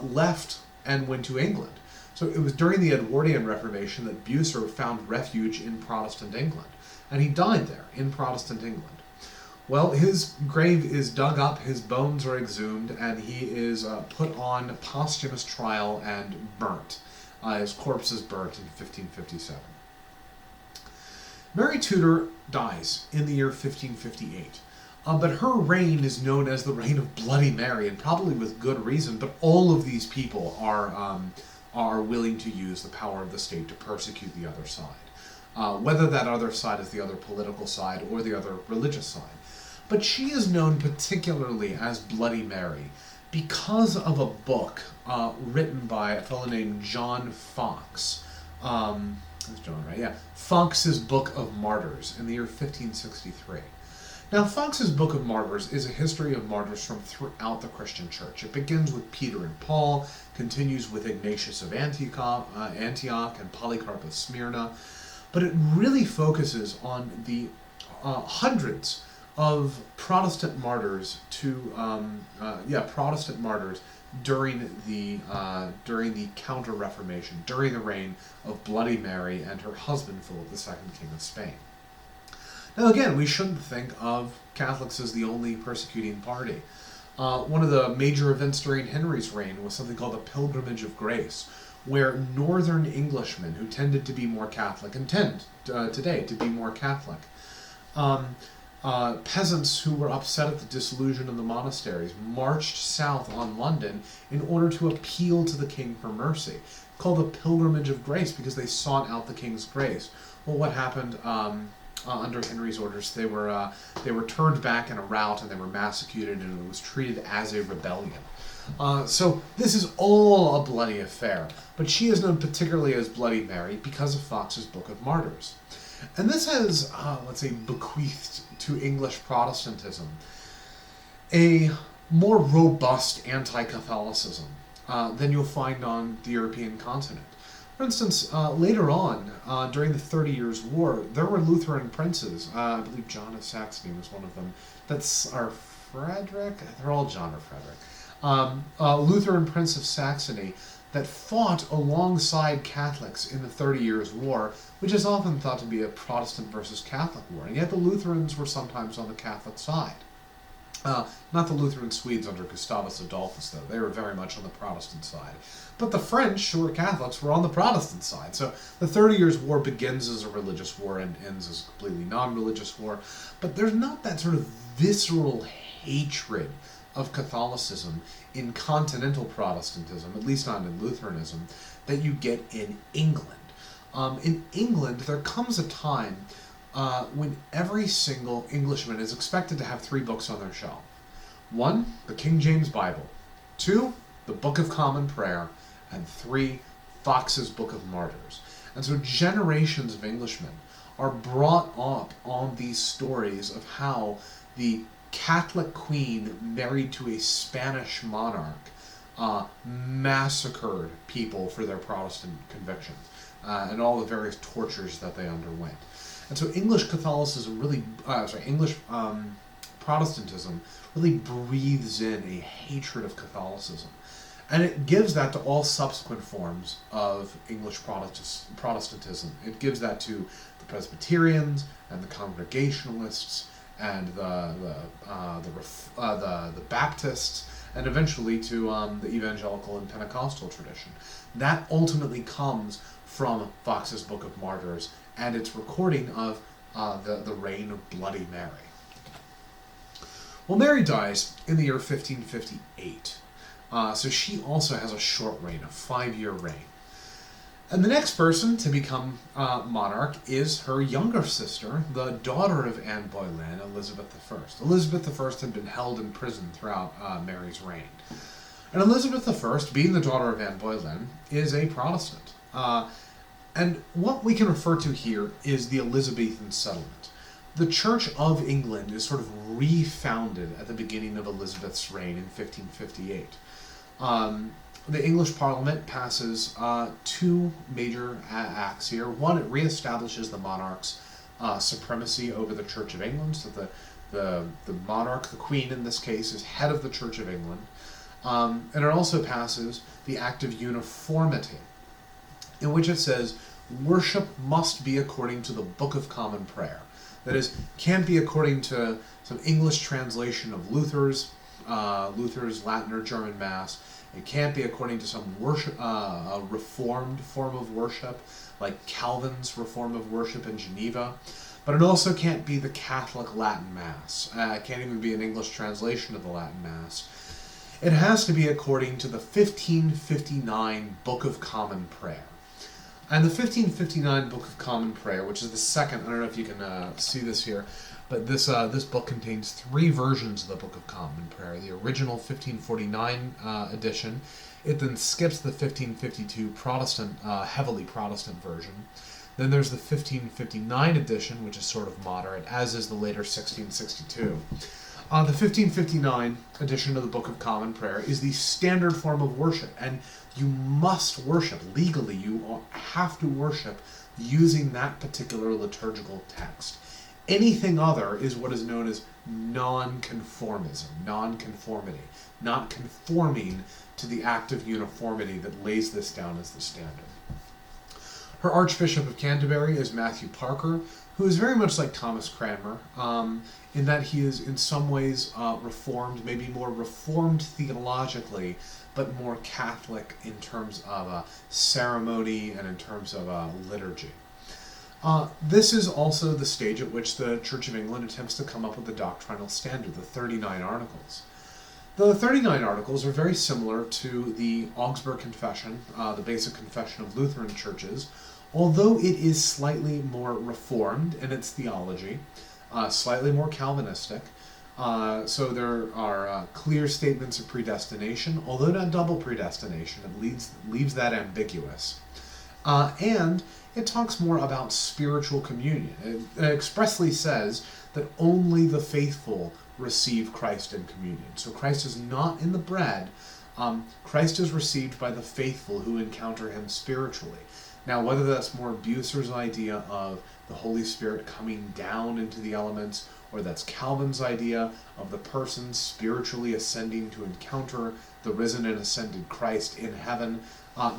left and went to England. So it was during the Edwardian Reformation that Bucer found refuge in Protestant England, and he died there in Protestant England. Well, his grave is dug up, his bones are exhumed, and he is put on posthumous trial and burnt. His corpse is burnt in 1557. Mary Tudor dies in the year 1558, but her reign is known as the reign of Bloody Mary, and probably with good reason, but all of these people are willing to use the power of the state to persecute the other side, whether that other side is the other political side or the other religious side. But she is known particularly as Bloody Mary because of a book written by a fellow named John Foxe. That's John, right? Yeah. Foxe's Book of Martyrs in the year 1563. Now, Foxe's Book of Martyrs is a history of martyrs from throughout the Christian church. It begins with Peter and Paul, continues with Ignatius of Antioch and Polycarp of Smyrna, but it really focuses on the hundreds of Protestant martyrs during the Counter-Reformation, during the reign of Bloody Mary and her husband Philip II, King of Spain. Now again, we shouldn't think of Catholics as the only persecuting party. One of the major events during Henry's reign was something called the Pilgrimage of Grace, where northern Englishmen who tended to be more Catholic, and tend today to be more Catholic, peasants who were upset at the dissolution of the monasteries marched south on London in order to appeal to the king for mercy, called the Pilgrimage of Grace because they sought out the king's grace. Well, what happened under Henry's orders? They were turned back in a rout and they were massacred, and it was treated as a rebellion. So this is all a bloody affair, but she is known particularly as Bloody Mary because of Foxe's Book of Martyrs. And this has, let's say, bequeathed to English Protestantism a more robust anti-Catholicism than you'll find on the European continent. For instance, later on, during the 30 Years' War, there were Lutheran princes, I believe John of Saxony was one of them, Frederick? They're all John or Frederick. Lutheran Prince of Saxony that fought alongside Catholics in the 30 Years' War, which is often thought to be a Protestant versus Catholic war, and yet the Lutherans were sometimes on the Catholic side. Not the Lutheran Swedes under Gustavus Adolphus, though. They were very much on the Protestant side. But the French, who were Catholics, were on the Protestant side. So the 30 Years' War begins as a religious war and ends as a completely non-religious war. But there's not that sort of visceral hatred of Catholicism in continental Protestantism, at least not in Lutheranism, that you get in England. In England, there comes a time when every single Englishman is expected to have 3 books on their shelf. 1, the King James Bible. 2, the Book of Common Prayer. And 3, Foxe's Book of Martyrs. And so generations of Englishmen are brought up on these stories of how the Catholic queen married to a Spanish monarch massacred people for their Protestant convictions and all the various tortures that they underwent. And so English Catholicism really, English Protestantism really breathes in a hatred of Catholicism. And it gives that to all subsequent forms of English Protestantism. It gives that to the Presbyterians and the Congregationalists and the Baptists, and eventually to the Evangelical and Pentecostal tradition. That ultimately comes from Fox's Book of Martyrs and its recording of the reign of Bloody Mary. Well, Mary dies in the year 1558. So she also has a short reign, a 5-year reign. And the next person to become monarch is her younger sister, the daughter of Anne Boleyn, Elizabeth I. Elizabeth I had been held in prison throughout Mary's reign. And Elizabeth I, being the daughter of Anne Boleyn, is a Protestant. And what we can refer to here is the Elizabethan settlement. The Church of England is sort of refounded at the beginning of Elizabeth's reign in 1558. The English Parliament passes two major acts here. One, it reestablishes the monarch's supremacy over the Church of England, so the monarch, the Queen in this case, is head of the Church of England. And it also passes the Act of Uniformity, in which it says worship must be according to the Book of Common Prayer. That is, can't be according to some English translation of Luther's Latin or German Mass. It can't be according to some worship, reformed form of worship, like Calvin's reform of worship in Geneva. But it also can't be the Catholic Latin Mass. It can't even be an English translation of the Latin Mass. It has to be according to the 1559 Book of Common Prayer. And the 1559 Book of Common Prayer, which is the second, I don't know if you can see this here, but this book contains 3 versions of the Book of Common Prayer. The original 1549 edition. It then skips the 1552 Protestant, heavily Protestant version. Then there's the 1559 edition, which is sort of moderate, as is the later 1662. The 1559 edition of the Book of Common Prayer is the standard form of worship, and you must worship legally. You have to worship using that particular liturgical text. Anything other is what is known as nonconformism, nonconformity, not conforming to the Act of Uniformity that lays this down as the standard. Her Archbishop of Canterbury is Matthew Parker, who is very much like Thomas Cranmer, in that he is in some ways reformed, maybe more reformed theologically, but more Catholic in terms of ceremony and in terms of liturgy. This is also the stage at which the Church of England attempts to come up with the doctrinal standard, the 39 Articles. The 39 Articles are very similar to the Augsburg Confession, the basic confession of Lutheran churches, although it is slightly more reformed in its theology, slightly more Calvinistic. So there are clear statements of predestination, although not double predestination. It leaves that ambiguous. And it talks more about spiritual communion. It expressly says that only the faithful receive Christ in communion. So Christ is not in the bread. Christ is received by the faithful who encounter him spiritually. Now, whether that's more Bucer's idea of the Holy Spirit coming down into the elements, or that's Calvin's idea of the person spiritually ascending to encounter the risen and ascended Christ in heaven,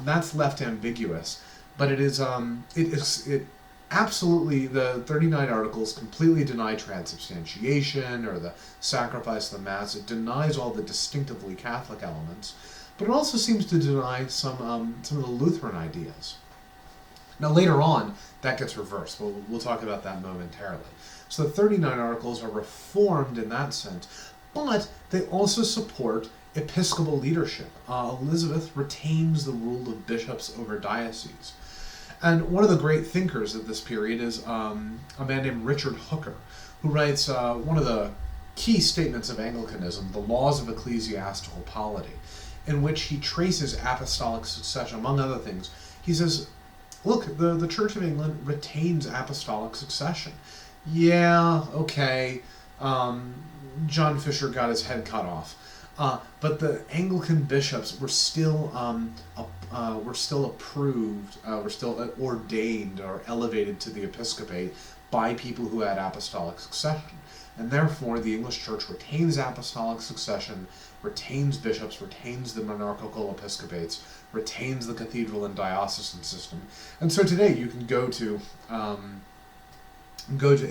that's left ambiguous. But it absolutely, the 39 Articles completely deny transubstantiation or the sacrifice of the Mass. It denies all the distinctively Catholic elements, but it also seems to deny some of the Lutheran ideas. Now later on, that gets reversed. We'll talk about that momentarily. So the 39 Articles are reformed in that sense, but they also support episcopal leadership. Elizabeth retains the rule of bishops over dioceses. And one of the great thinkers of this period is a man named Richard Hooker, who writes one of the key statements of Anglicanism, The Laws of Ecclesiastical Polity, in which he traces apostolic succession, among other things. He says, look, the Church of England retains apostolic succession. Yeah, okay, John Fisher got his head cut off. But the Anglican bishops were still approved, were still ordained or elevated to the episcopate by people who had apostolic succession. And therefore, the English Church retains apostolic succession, retains bishops, retains the monarchical episcopates, retains the cathedral and diocesan system. And so today you can go to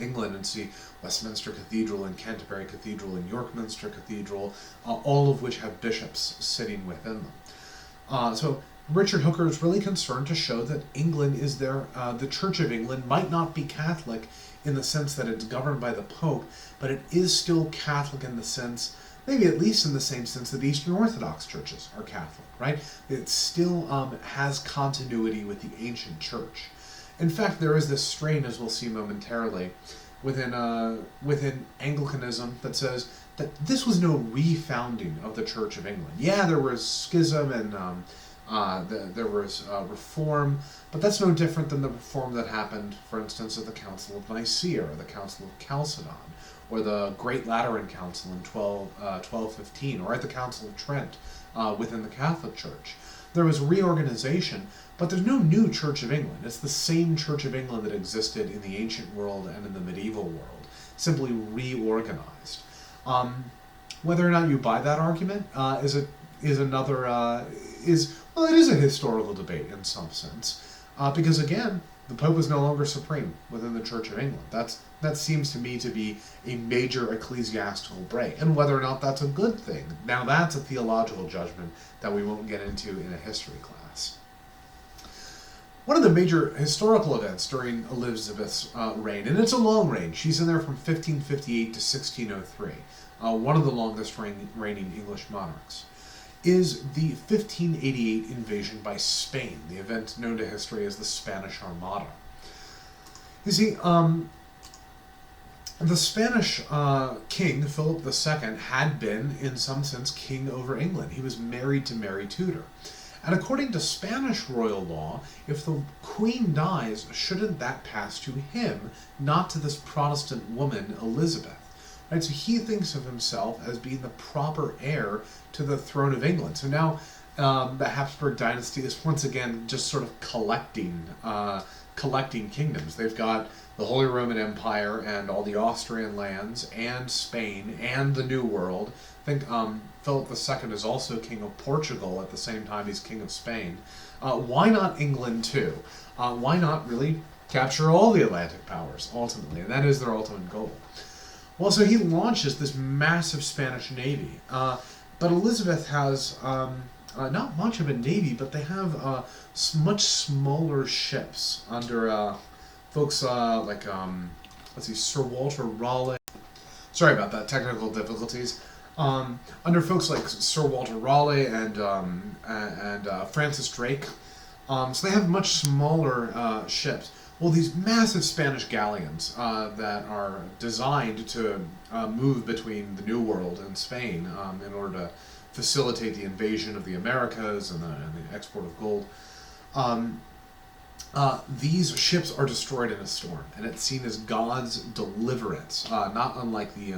England and see Westminster Cathedral and Canterbury Cathedral and York Minster Cathedral, all of which have bishops sitting within them. So Richard Hooker is really concerned to show that England is the Church of England might not be Catholic in the sense that it's governed by the Pope, but it is still Catholic in the sense, maybe at least in the same sense that Eastern Orthodox churches are Catholic, right? It still has continuity with the ancient church. In fact, there is this strain, as we'll see momentarily, within Anglicanism that says that this was no refounding of the Church of England. Yeah, there was schism and there was reform, but that's no different than the reform that happened, for instance, at the Council of Nicaea or the Council of Chalcedon, or the Great Lateran Council in 1215, or at the Council of Trent within the Catholic Church. There was reorganization, but there's no new Church of England. It's the same Church of England that existed in the ancient world and in the medieval world, simply reorganized. Whether or not you buy that argument it is a historical debate in some sense, because again, the Pope is no longer supreme within the Church of England. That seems to me to be a major ecclesiastical break, and whether or not that's a good thing, now that's a theological judgment that we won't get into in a history class. One of the major historical events during Elizabeth's reign, and it's a long reign, she's in there from 1558 to 1603, one of the longest reigning English monarchs, is the 1588 invasion by Spain, the event known to history as the Spanish Armada. You see, the Spanish king, Philip II, had been, in some sense, king over England. He was married to Mary Tudor. And according to Spanish royal law, if the queen dies, shouldn't that pass to him, not to this Protestant woman, Elizabeth? Right? So he thinks of himself as being the proper heir to the throne of England. So now the Habsburg dynasty is once again just sort of collecting kingdoms. They've got the Holy Roman Empire and all the Austrian lands and Spain and the New World. I think Philip II is also king of Portugal at the same time he's king of Spain. Why not England too? Why not really capture all the Atlantic powers ultimately? And that is their ultimate goal. Well, so he launches this massive Spanish navy. But Elizabeth has not much of a navy, but they have much smaller ships under folks like, Sir Walter Raleigh. Sorry about that, technical difficulties. Under folks like Sir Walter Raleigh and Francis Drake. So they have much smaller ships. Well, these massive Spanish galleons that are designed to move between the New World and Spain in order to facilitate the invasion of the Americas and the export of gold. These ships are destroyed in a storm, and it's seen as God's deliverance, not unlike the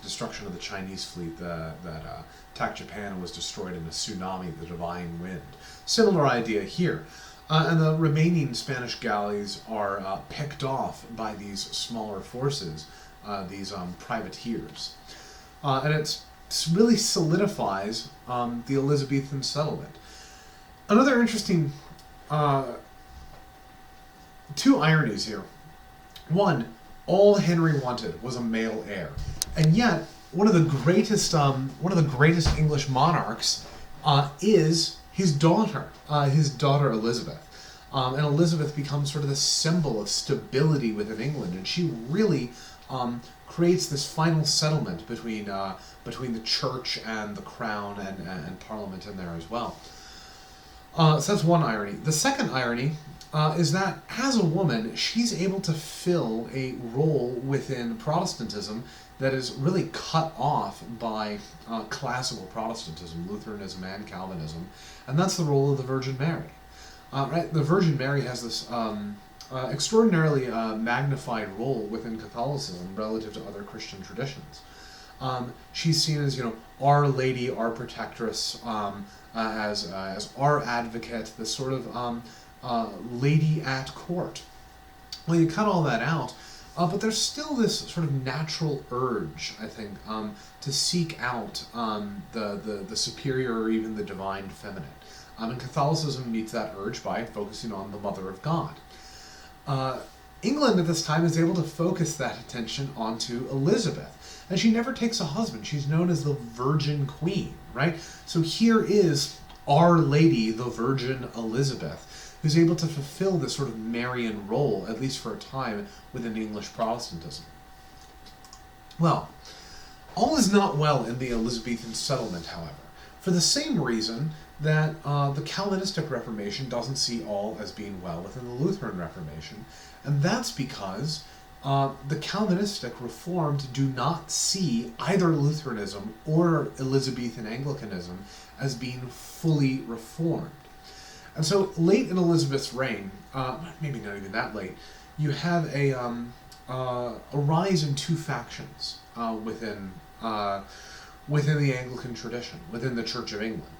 destruction of the Chinese fleet that attacked Japan and was destroyed in a tsunami, the divine wind. Similar idea here. And the remaining Spanish galleys are picked off by these smaller forces, these privateers. And it really solidifies the Elizabethan settlement. Another interesting two ironies here. One, all Henry wanted was a male heir, and yet one of the greatest English monarchs is his daughter Elizabeth. And Elizabeth becomes sort of the symbol of stability within England, and she really creates this final settlement between the church and the crown and Parliament in there as well. So that's one irony. The second irony is that as a woman, she's able to fill a role within Protestantism that is really cut off by classical Protestantism, Lutheranism and Calvinism, and that's the role of the Virgin Mary. Right? The Virgin Mary has this extraordinarily magnified role within Catholicism relative to other Christian traditions. She's seen as, Our Lady, our protectress, as our advocate, this sort of lady at court. Well, you cut all that out, but there's still this sort of natural urge, I think, to seek out the superior or even the divine feminine. And Catholicism meets that urge by focusing on the Mother of God. England at this time is able to focus that attention onto Elizabeth. And she never takes a husband. She's known as the Virgin Queen, right? So here is Our Lady, the Virgin Elizabeth, who's able to fulfill this sort of Marian role, at least for a time, within English Protestantism. Well, all is not well in the Elizabethan settlement, however, for the same reason that the Calvinistic Reformation doesn't see all as being well within the Lutheran Reformation, and that's because the Calvinistic Reformed do not see either Lutheranism or Elizabethan Anglicanism as being fully reformed. And so late in Elizabeth's reign, maybe not even that late, you have a rise in two factions within the Anglican tradition, within the Church of England.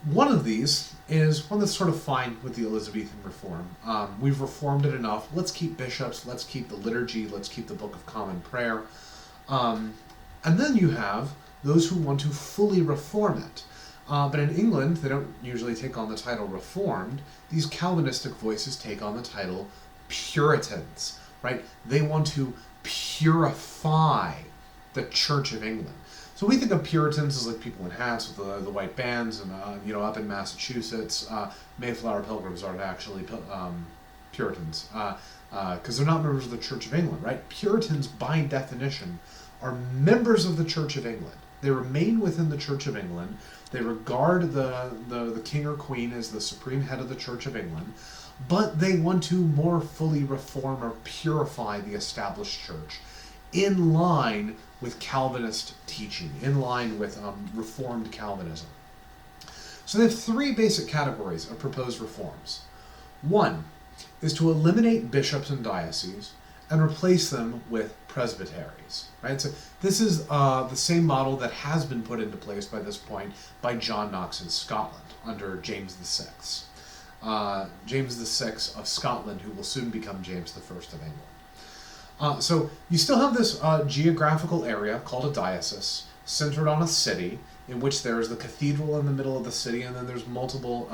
One of these is one that's sort of fine with the Elizabethan reform. We've reformed it enough. Let's keep bishops, let's keep the liturgy, let's keep the Book of Common Prayer. And then you have those who want to fully reform it. But in England, they don't usually take on the title Reformed. These Calvinistic voices take on the title Puritans, right? They want to purify the Church of England. So we think of Puritans as like people in hats with the white bands, and up in Massachusetts, Mayflower Pilgrims aren't actually Puritans, because they're not members of the Church of England, right? Puritans, by definition, are members of the Church of England. They remain within the Church of England. They regard the king or queen as the supreme head of the Church of England, but they want to more fully reform or purify the established church in line with Calvinist teaching, in line with Reformed Calvinism. So they have three basic categories of proposed reforms. One is to eliminate bishops and dioceses and replace them with presbyteries. Right? So this is the same model that has been put into place by this point by John Knox in Scotland under James VI. James VI of Scotland, who will soon become James I of England. So you still have this geographical area called a diocese, centered on a city, in which there's the cathedral in the middle of the city, and then there's multiple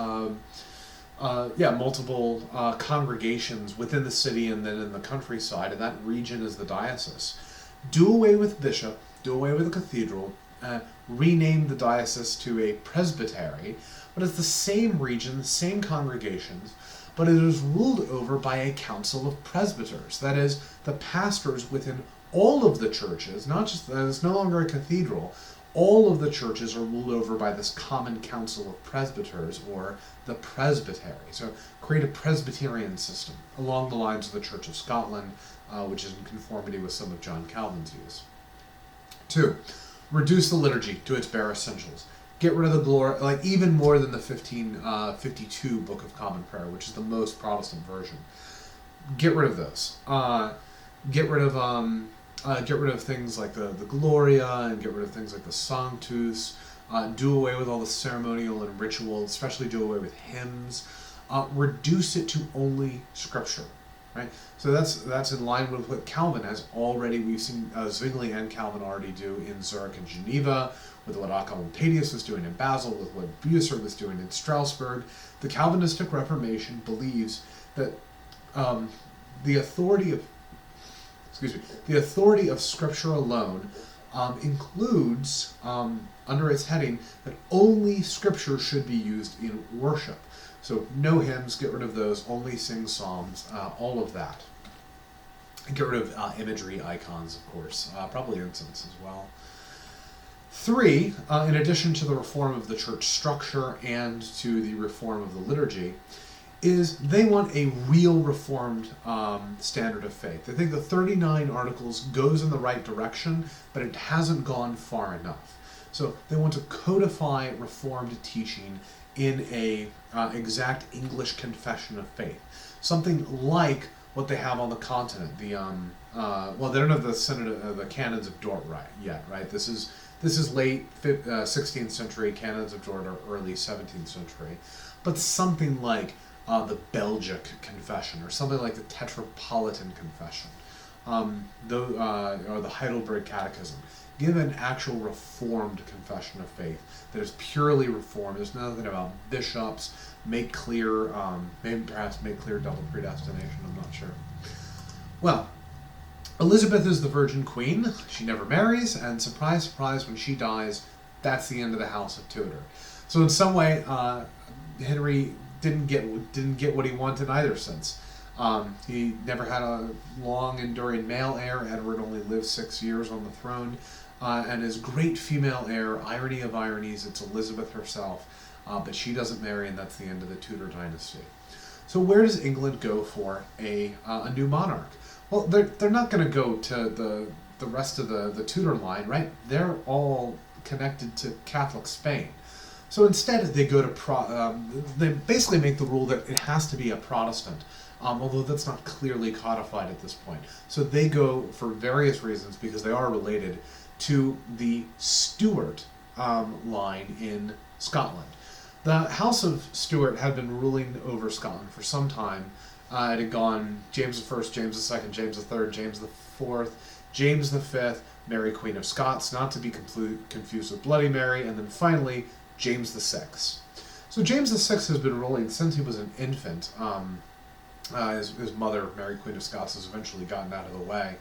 congregations within the city and then in the countryside, and that region is the diocese. Do away with bishop, do away with the cathedral, rename the diocese to a presbytery, but it's the same region, the same congregations, but it is ruled over by a council of presbyters. That is, the pastors within all of the churches, not just, it's no longer a cathedral, all of the churches are ruled over by this common council of presbyters, or the presbytery. So create a Presbyterian system along the lines of the Church of Scotland, which is in conformity with some of John Calvin's views. 2, reduce the liturgy to its bare essentials. Get rid of the glory, like even more than the 1552 Book of Common Prayer, which is the most Protestant version. Get rid of those. Get rid of things like the Gloria, and get rid of things like the Sanctus. Do away with all the ceremonial and ritual, especially do away with hymns. Reduce it to only Scripture. Right? So that's in line with what Calvin has already, we've seen Zwingli and Calvin already do in Zurich and Geneva, with what Occam-Padius was doing in Basel, with what Bucer was doing in Strasbourg. The Calvinistic Reformation believes that the authority of Scripture alone includes, under its heading, that only Scripture should be used in worship. So no hymns, get rid of those, only sing psalms, all of that. And get rid of imagery, icons, of course, probably incense as well. 3, in addition to the reform of the church structure and to the reform of the liturgy, is they want a real reformed standard of faith. They think the 39 Articles goes in the right direction, but it hasn't gone far enough. So they want to codify reformed teaching in a exact English confession of faith, something like what they have on the continent. Well, they don't have the canons of Dort yet, right? This is late 16th century. Canons of Dort are early 17th century, but something like the Belgic Confession, or something like the Tetrapolitan Confession, or the Heidelberg Catechism, give an actual Reformed confession of faith that is purely Reformed. There's nothing about bishops, maybe perhaps make clear double predestination, I'm not sure. Well, Elizabeth is the Virgin Queen. She never marries, and surprise, surprise, when she dies, that's the end of the House of Tudor. So in some way, Henry didn't get what he wanted in either sense. He never had a long enduring male heir. Edward only lived 6 years on the throne. And his great female heir, irony of ironies, it's Elizabeth herself, but she doesn't marry, and that's the end of the Tudor dynasty. So where does England go for a new monarch? Well, they're not going to go to the rest of the Tudor line, right? They're all connected to Catholic Spain. So instead, they go to they basically make the rule that it has to be a Protestant, although that's not clearly codified at this point. So they go, for various reasons, because they are related, to the Stuart line in Scotland. The House of Stuart had been ruling over Scotland for some time. It had gone James I, James II, James III, James IV, James V, Mary Queen of Scots, not to be confused with Bloody Mary, and then finally James VI. So James VI has been ruling since he was an infant. His mother, Mary Queen of Scots, has eventually gotten out of the way.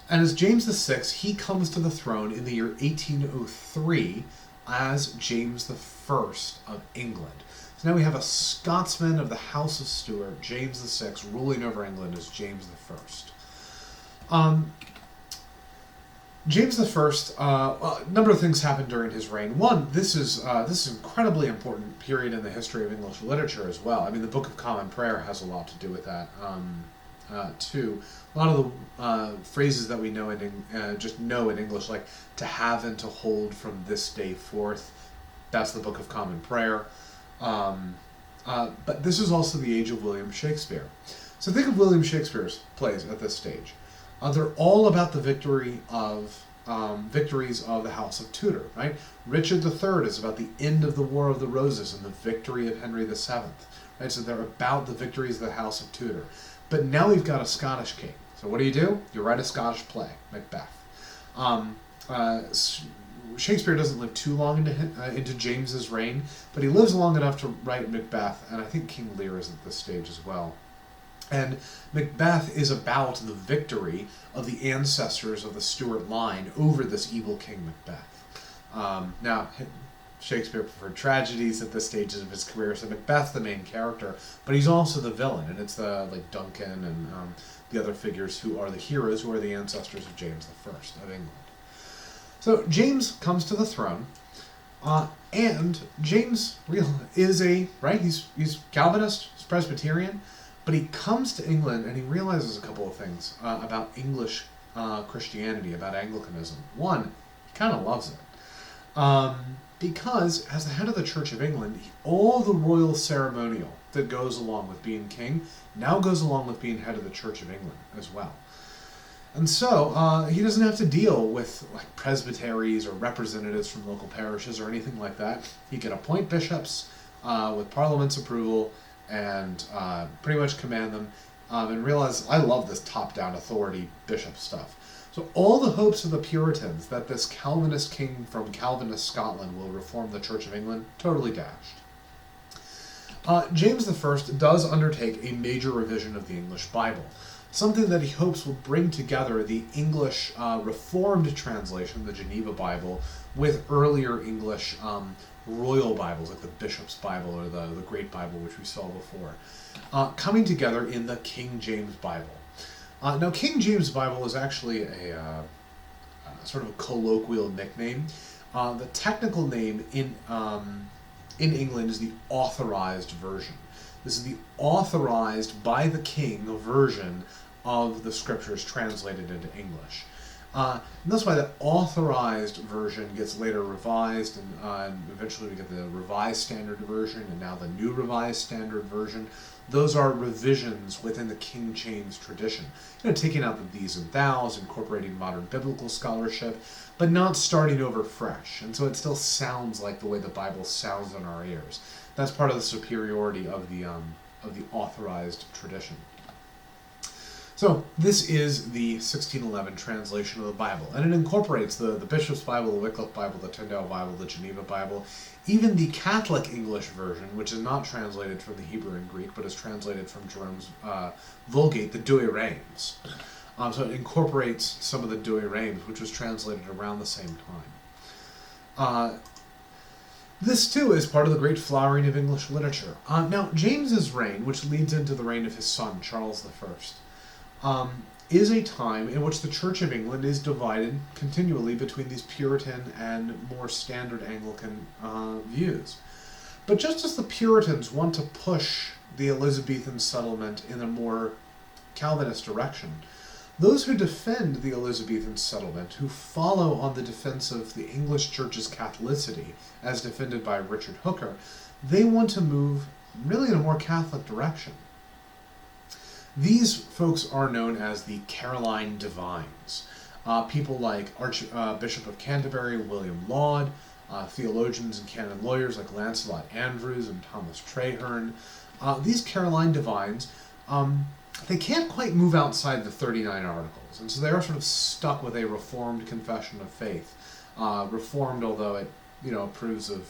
And as James VI, he comes to the throne in the year 1803 as James I of England. So now we have a Scotsman of the House of Stuart, James VI, ruling over England as James I. James I, a number of things happened during his reign. One, this is an incredibly important period in the history of English literature as well. I mean, the Book of Common Prayer has a lot to do with that, too. A lot of the phrases that we know in English, like to have and to hold from this day forth, that's the Book of Common Prayer. But this is also the age of William Shakespeare. So think of William Shakespeare's plays at this stage. They're all about the victories of the House of Tudor, right? Richard III is about the end of the War of the Roses and the victory of Henry VII, right? So they're about the victories of the House of Tudor. But now we've got a Scottish king. So what do? You write a Scottish play, Macbeth. Shakespeare doesn't live too long into James's reign, but he lives long enough to write Macbeth, and I think King Lear is at this stage as well. And Macbeth is about the victory of the ancestors of the Stuart line over this evil King Macbeth. Now, Shakespeare preferred tragedies at this stage of his career, so Macbeth's the main character, but he's also the villain, and it's like Duncan and the other figures who are the heroes, who are the ancestors of James I of England. So James comes to the throne, and James is he's Calvinist, he's Presbyterian, but he comes to England and he realizes a couple of things about English Christianity, about Anglicanism. One, he kind of loves it. Because as the head of the Church of England, all the royal ceremonial that goes along with being king now goes along with being head of the Church of England as well. And so he doesn't have to deal with like presbyteries or representatives from local parishes or anything like that. He can appoint bishops with Parliament's approval and pretty much command them and realize, I love this top-down authority bishop stuff. So all the hopes of the Puritans that this Calvinist king from Calvinist Scotland will reform the Church of England, totally dashed. James I does undertake a major revision of the English Bible, something that he hopes will bring together the English Reformed translation, the Geneva Bible, with earlier English royal Bibles, like the Bishop's Bible or the Great Bible, which we saw before, coming together in the King James Bible. Now, King James Bible is actually a sort of a colloquial nickname. The technical name in England is the Authorized Version. This is the authorized by the king version of the scriptures translated into English. And that's why the authorized version gets later revised, and eventually we get the Revised Standard Version, and now the New Revised Standard Version. Those are revisions within the King James tradition. Taking out the these and thous, incorporating modern biblical scholarship, but not starting over fresh. And so it still sounds like the way the Bible sounds in our ears. That's part of the superiority of the authorized tradition. So this is the 1611 translation of the Bible, and it incorporates the Bishop's Bible, the Wycliffe Bible, the Tyndale Bible, the Geneva Bible, even the Catholic English version, which is not translated from the Hebrew and Greek, but is translated from Jerome's Vulgate, the Douay Rheims. So it incorporates some of the Douay Rheims, which was translated around the same time. This, too, is part of the great flowering of English literature. Now, James's reign, which leads into the reign of his son, Charles I, is a time in which the Church of England is divided continually between these Puritan and more standard Anglican views. But just as the Puritans want to push the Elizabethan settlement in a more Calvinist direction, those who defend the Elizabethan settlement, who follow on the defense of the English Church's Catholicity, as defended by Richard Hooker, they want to move really in a more Catholic direction. These folks are known as the Caroline Divines. People like Archbishop of Canterbury, William Laud, theologians and canon lawyers like Lancelot Andrewes and Thomas Traherne. These Caroline Divines, they can't quite move outside the 39 Articles, and so they are sort of stuck with a Reformed confession of faith. Reformed, although it approves of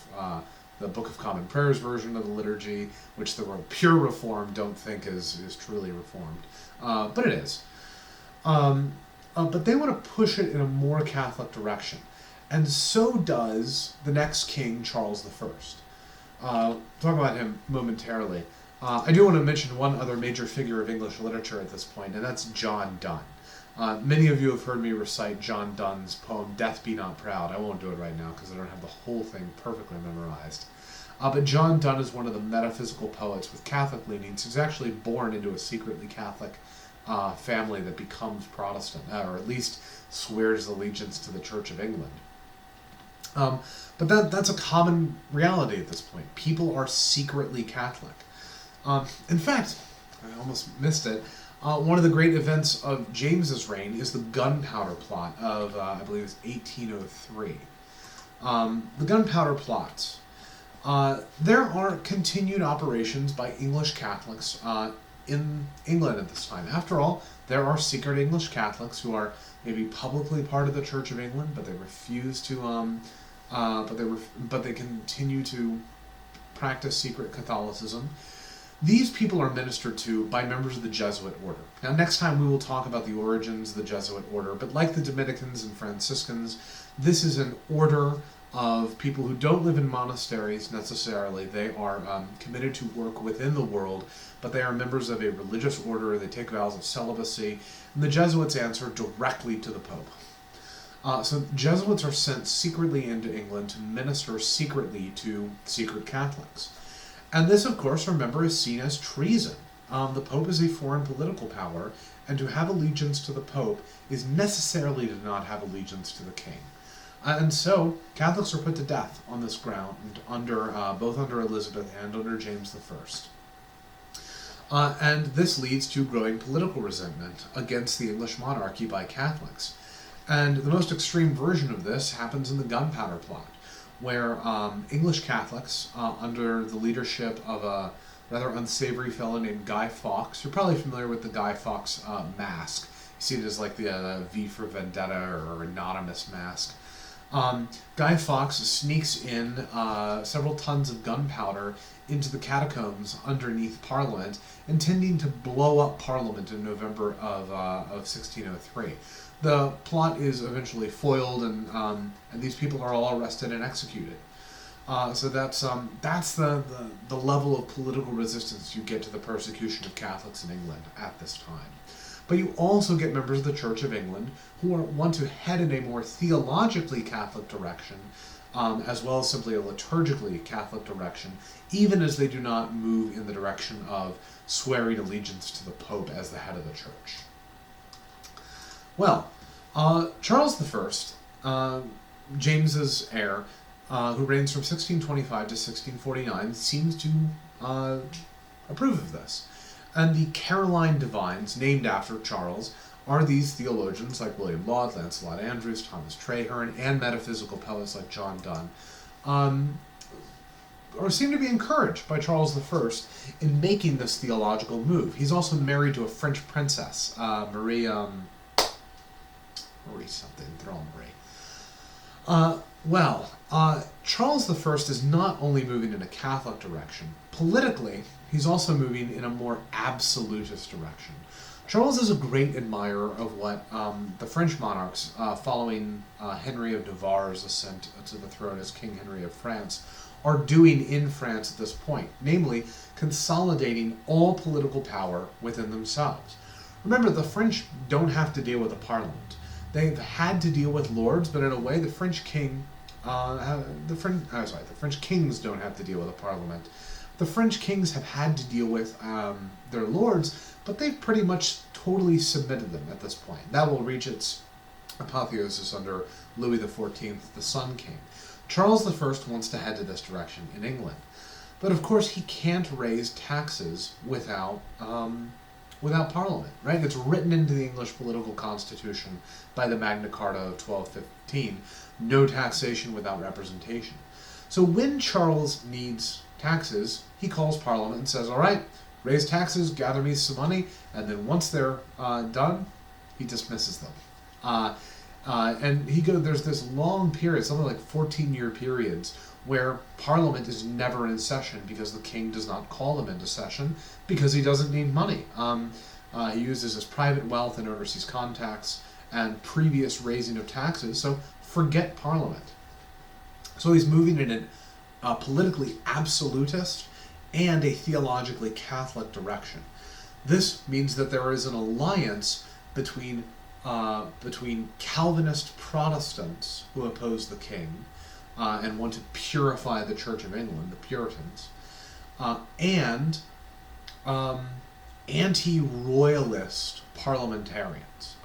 the Book of Common Prayers version of the liturgy, which the pure Reformed don't think is truly Reformed, but it is. But they want to push it in a more Catholic direction, and so does the next king, Charles I. Talk about him momentarily. I do want to mention one other major figure of English literature at this point, and that's John Donne. Many of you have heard me recite John Donne's poem, Death Be Not Proud. I won't do it right now because I don't have the whole thing perfectly memorized. But John Donne is one of the metaphysical poets with Catholic leanings. He's actually born into a secretly Catholic family that becomes Protestant, or at least swears allegiance to the Church of England. But that's a common reality at this point. People are secretly Catholic. In fact, I almost missed it, one of the great events of James's reign is the Gunpowder Plot of, I believe it was 1803. The Gunpowder Plot. There are continued operations by English Catholics in England at this time. After all, there are secret English Catholics who are maybe publicly part of the Church of England, but they refuse to, but they continue to practice secret Catholicism. These people are ministered to by members of the Jesuit order. Now, next time we will talk about the origins of the Jesuit order, but like the Dominicans and Franciscans, this is an order of people who don't live in monasteries necessarily. They are committed to work within the world, but they are members of a religious order. They take vows of celibacy, and the Jesuits answer directly to the Pope. So Jesuits are sent secretly into England to minister secretly to secret Catholics. And this, of course, remember, is seen as treason. The Pope is a foreign political power, and to have allegiance to the Pope is necessarily to not have allegiance to the King. And so, Catholics are put to death on this ground, both under Elizabeth and under James I. And this leads to growing political resentment against the English monarchy by Catholics. And the most extreme version of this happens in the Gunpowder Plot, where English Catholics, under the leadership of a rather unsavory fellow named Guy Fawkes — you're probably familiar with the Guy Fawkes mask. You see it as like the V for Vendetta or anonymous mask. Guy Fawkes sneaks in several tons of gunpowder into the catacombs underneath Parliament, intending to blow up Parliament in November of 1603. The plot is eventually foiled, and these people are all arrested and executed. So that's the level of political resistance you get to the persecution of Catholics in England at this time. But you also get members of the Church of England who want to head in a more theologically Catholic direction, as well as simply a liturgically Catholic direction, even as they do not move in the direction of swearing allegiance to the Pope as the head of the Church. Well, Charles I, James's heir, who reigns from 1625 to 1649, seems to approve of this. And the Caroline divines, named after Charles, are these theologians like William Laud, Lancelot Andrewes, Thomas Traherne, and metaphysical poets like John Donne, or seem to be encouraged by Charles I in making this theological move. He's also married to a French princess, Marie something, they're all Marie. Charles I is not only moving in a Catholic direction. Politically, he's also moving in a more absolutist direction. Charles is a great admirer of what the French monarchs, following Henry of Navarre's ascent to the throne as King Henry of France, are doing in France at this point, namely consolidating all political power within themselves. Remember, the French don't have to deal with a parliament. They've had to deal with lords, but in a way, the French kings don't have to deal with a parliament. The French kings have had to deal with their lords, but they've pretty much totally submitted them at this point. That will reach its apotheosis under Louis XIV, the Sun King. Charles I wants to head to this direction in England. But of course he can't raise taxes without Parliament, right? It's written into the English political constitution by the Magna Carta of 1215, no taxation without representation. So when Charles needs taxes, he calls Parliament and says, all right, raise taxes, gather me some money, and then once they're done, he dismisses them. And there's this long period, something like 14-year periods, where Parliament is never in session because the king does not call them into session because he doesn't need money. He uses his private wealth and overseas contacts and previous raising of taxes, so forget Parliament. So he's moving in a politically absolutist and a theologically Catholic direction. This means that there is an alliance between Calvinist Protestants who oppose the king and want to purify the Church of England, the Puritans, and anti-royalist parliamentarians,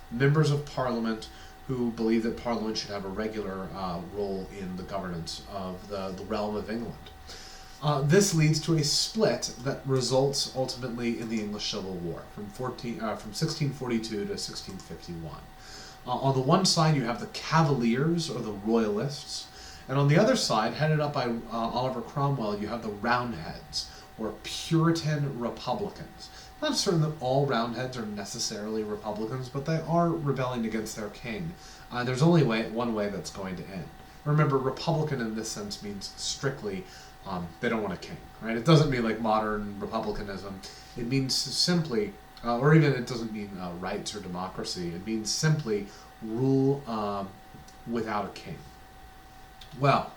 members of Parliament who believe that Parliament should have a regular role in the governance of the realm of England. This leads to a split that results ultimately in the English Civil War from 1642 to 1651. On the one side, you have the Cavaliers, or the Royalists, and on the other side, headed up by Oliver Cromwell, you have the Roundheads, or Puritan Republicans. Not certain that all Roundheads are necessarily Republicans, but they are rebelling against their king. There's only one way that's going to end. Remember, Republican in this sense means strictly they don't want a king, right? It doesn't mean like modern republicanism. It means simply, or even it doesn't mean rights or democracy. It means simply rule without a king. Well,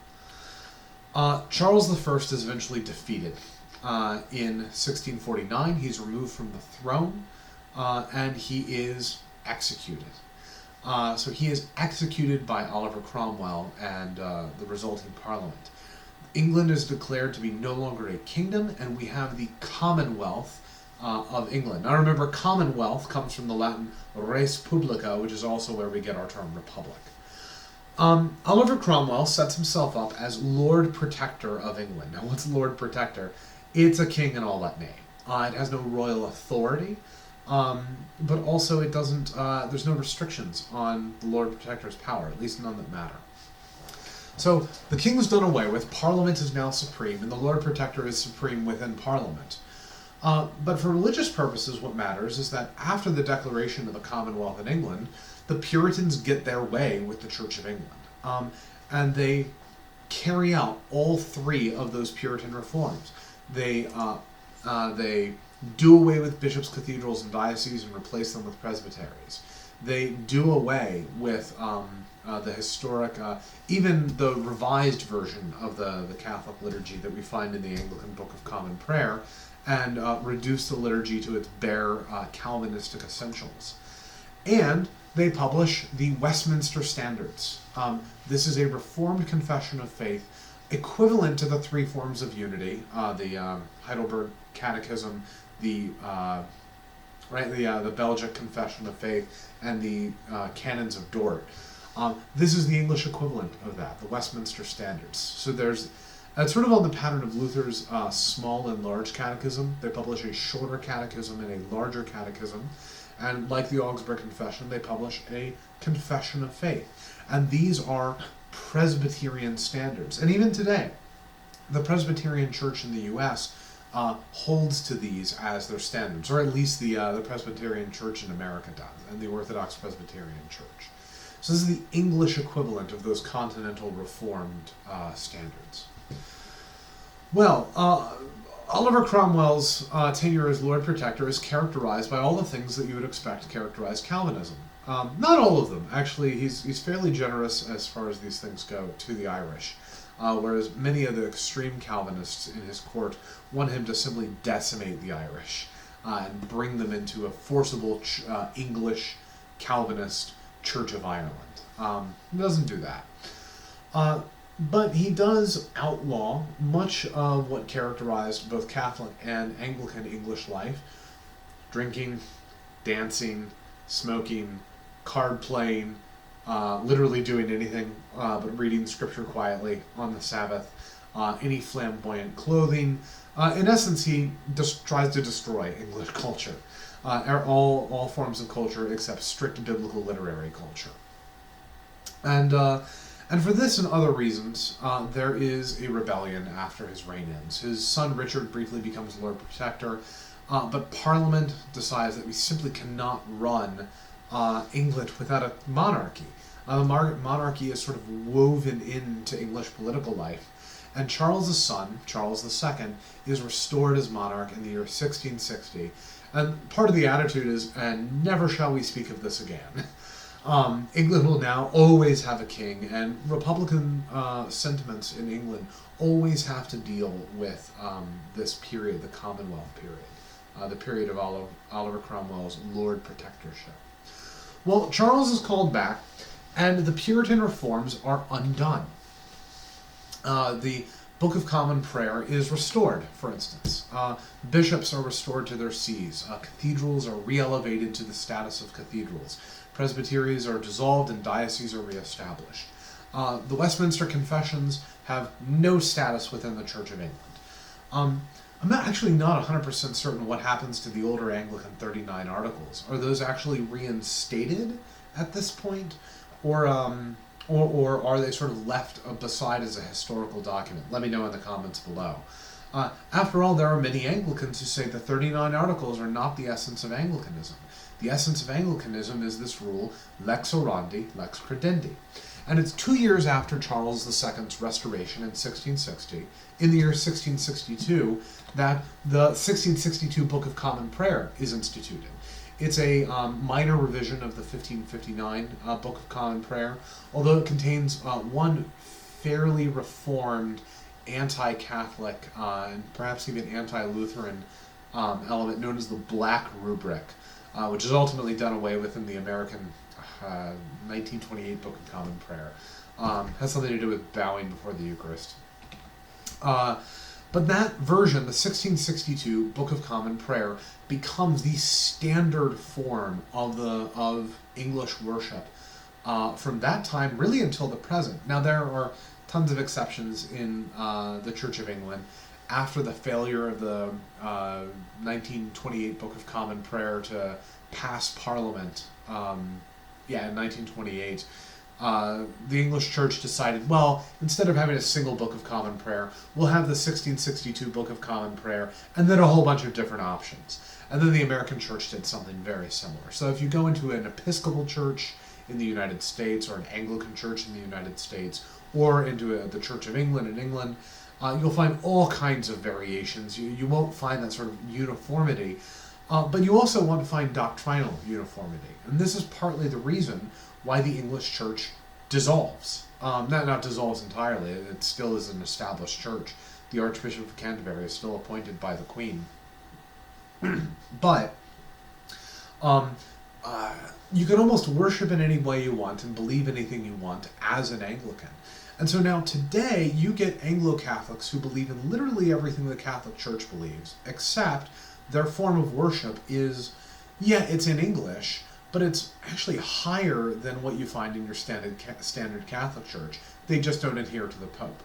Charles I is eventually defeated. In 1649, he's removed from the throne, and he is executed. So he is executed by Oliver Cromwell and the resulting parliament. England is declared to be no longer a kingdom, and we have the Commonwealth of England. Now remember, Commonwealth comes from the Latin res publica, which is also where we get our term republic. Oliver Cromwell sets himself up as Lord Protector of England. Now what's Lord Protector? It's a king in all that name. It has no royal authority, but also it doesn't. There's no restrictions on the Lord Protector's power, at least none that matter. So the king's done away with, Parliament is now supreme, and the Lord Protector is supreme within Parliament. But for religious purposes, what matters is that after the declaration of the Commonwealth in England, the Puritans get their way with the Church of England. And they carry out all three of those Puritan reforms. They do away with bishops, cathedrals, and dioceses and replace them with presbyteries. They do away with the historic, even the revised version of the Catholic liturgy that we find in the Anglican Book of Common Prayer, and reduce the liturgy to its bare Calvinistic essentials. And they publish the Westminster Standards. This is a Reformed confession of faith equivalent to the three forms of unity, the Heidelberg Catechism, the right? The Belgic Confession of Faith and the Canons of Dort. This is the English equivalent of that, the Westminster Standards. So it's sort of on the pattern of Luther's small and large catechism. They publish a shorter catechism and a larger catechism. And like the Augsburg Confession, they publish a Confession of Faith. And these are Presbyterian standards. And even today, the Presbyterian Church in the U.S. Holds to these as their standards, or at least the Presbyterian Church in America does, and the Orthodox Presbyterian Church. So this is the English equivalent of those continental Reformed standards. Well, Oliver Cromwell's tenure as Lord Protector is characterized by all the things that you would expect to characterize Calvinism. Not all of them. Actually, he's fairly generous as far as these things go to the Irish, whereas many of the extreme Calvinists in his court want him to simply decimate the Irish and bring them into a forcible English Calvinist Church of Ireland. He doesn't do that. But he does outlaw much of what characterized both Catholic and Anglican English life: drinking, dancing, smoking, card playing, literally doing anything but reading scripture quietly on the Sabbath, any flamboyant clothing. In essence, he just tries to destroy English culture, all forms of culture except strict biblical literary culture. And for this and other reasons, there is a rebellion after his reign ends. His son Richard briefly becomes Lord Protector, but Parliament decides that we simply cannot run England without a monarchy. The monarchy is sort of woven into English political life, and Charles' son, Charles II, is restored as monarch in the year 1660. And part of the attitude is, and never shall we speak of this again. England will now always have a king, and Republican sentiments in England always have to deal with this period, the Commonwealth period, the period of Oliver Cromwell's Lord Protectorship. Well, Charles is called back, and the Puritan reforms are undone. The Book of Common Prayer is restored, for instance. Bishops are restored to their sees. Cathedrals are re-elevated to the status of cathedrals. Presbyteries are dissolved and dioceses are reestablished. The Westminster Confessions have no status within the Church of England. I'm actually not 100% certain what happens to the older Anglican 39 Articles. Are those actually reinstated at this point? Or are they sort of left beside as a historical document? Let me know in the comments below. After all, there are many Anglicans who say the 39 Articles are not the essence of Anglicanism. The essence of Anglicanism is this rule, lex orandi, lex credendi. And it's 2 years after Charles II's restoration in 1660, in the year 1662, that the 1662 Book of Common Prayer is instituted. It's a minor revision of the 1559 Book of Common Prayer, although it contains one fairly reformed anti-Catholic and perhaps even anti-Lutheran element known as the Black Rubric, which is ultimately done away with in the American 1928 Book of Common Prayer. Has something to do with bowing before the Eucharist. But that version, the 1662 Book of Common Prayer, becomes the standard form of English worship from that time really until the present. Now there are tons of exceptions in the Church of England. After the failure of the 1928 Book of Common Prayer to pass Parliament, in 1928, the English Church decided, well, instead of having a single Book of Common Prayer, we'll have the 1662 Book of Common Prayer, and then a whole bunch of different options. And then the American Church did something very similar. So if you go into an Episcopal Church in the United States, or an Anglican Church in the United States, or into the Church of England in England, you'll find all kinds of variations. You won't find that sort of uniformity, but you also won't find doctrinal uniformity. And this is partly the reason why the English Church dissolves. Not dissolves entirely, it still is an established church. The Archbishop of Canterbury is still appointed by the Queen. But you can almost worship in any way you want and believe anything you want as an Anglican. And so now today you get Anglo-Catholics who believe in literally everything the Catholic Church believes, except their form of worship is Yeah, it's in English, but it's actually higher than what you find in your standard Catholic Church. They just don't adhere to the Pope.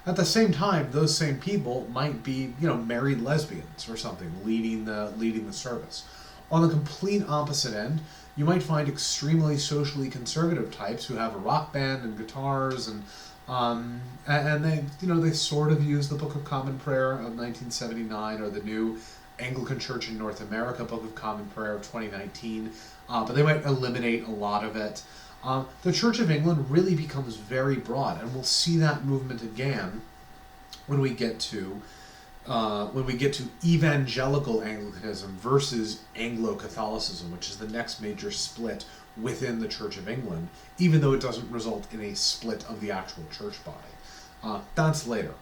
At the same time, those same people might be, married lesbians or something, leading the service. On the complete opposite end, you might find extremely socially conservative types who have a rock band and guitars, and they sort of use the Book of Common Prayer of 1979 or the new Anglican Church in North America Book of Common Prayer of 2019, but they might eliminate a lot of it. The Church of England really becomes very broad, and we'll see that movement again when we get to evangelical Anglicanism versus Anglo-Catholicism, which is the next major split within the Church of England, even though it doesn't result in a split of the actual church body. That's later.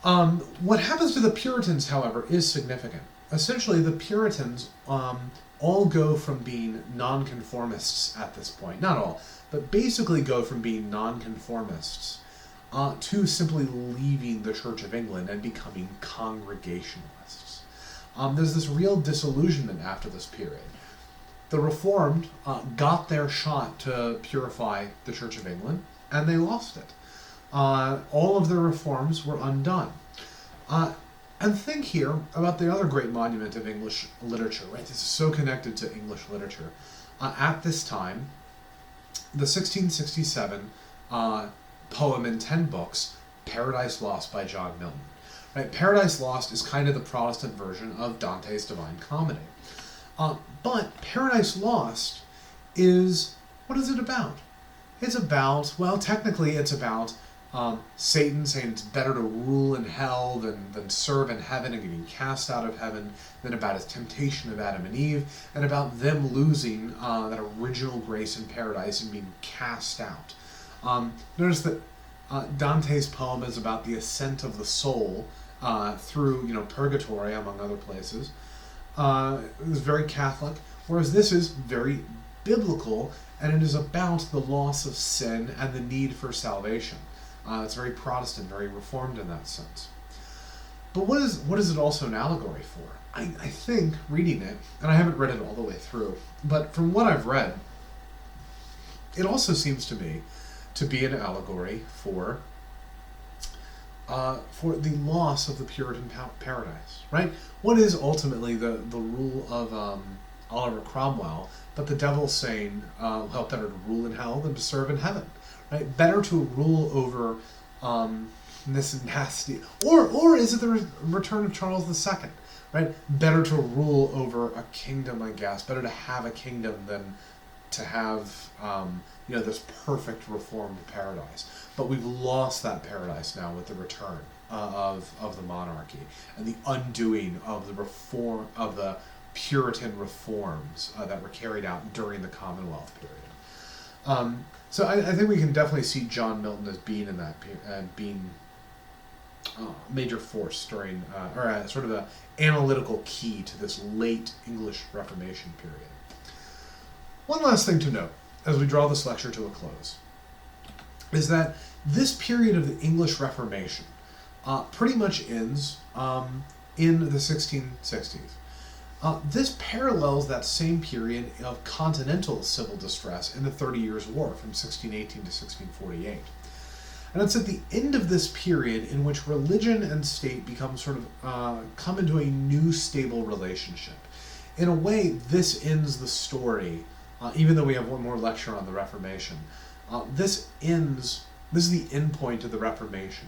What happens to the Puritans, however, is significant. Essentially, the Puritans all go from being nonconformists at this point. Not all, but basically go from being nonconformists to simply leaving the Church of England and becoming Congregationalists. There's this real disillusionment after this period. The Reformed got their shot to purify the Church of England, and they lost it. All of their reforms were undone. And think here about the other great monument of English literature, right? This is so connected to English literature. At this time, the 1667 poem in 10 books, Paradise Lost by John Milton. Right? Paradise Lost is kind of the Protestant version of Dante's Divine Comedy. But Paradise Lost what is it about? It's about, technically it's about Satan saying it's better to rule in hell than serve in heaven and getting cast out of heaven, then about his temptation of Adam and Eve, and about them losing that original grace in paradise and being cast out. Notice that Dante's poem is about the ascent of the soul through purgatory, among other places. It was very Catholic, whereas this is very biblical, and it is about the loss of sin and the need for salvation. It's very Protestant, very Reformed in that sense. But what is it also an allegory for? I think, reading it, and I haven't read it all the way through, but from what I've read, it also seems to me to be an allegory for the loss of the Puritan paradise, right? What is ultimately the rule of Oliver Cromwell, but the devil saying, better to rule in hell than to serve in heaven, right? Better to rule over this nasty, or is it the return of Charles II, right? Better to rule over a kingdom, I guess. Better to have a kingdom than to have this perfect reformed paradise. But we've lost that paradise now with the return of the monarchy and the undoing of the reform of the Puritan reforms that were carried out during the Commonwealth period. So I think we can definitely see John Milton as being in that being a major force during, or sort of an analytical key to this late English Reformation period. One last thing to note as we draw this lecture to a close is that this period of the English Reformation pretty much ends in the 1660s. This parallels that same period of continental civil distress in the 30 Years' War from 1618 to 1648. And it's at the end of this period in which religion and state become come into a new stable relationship. In a way, this ends the story, even though we have one more lecture on the Reformation. This is the end point of the Reformation.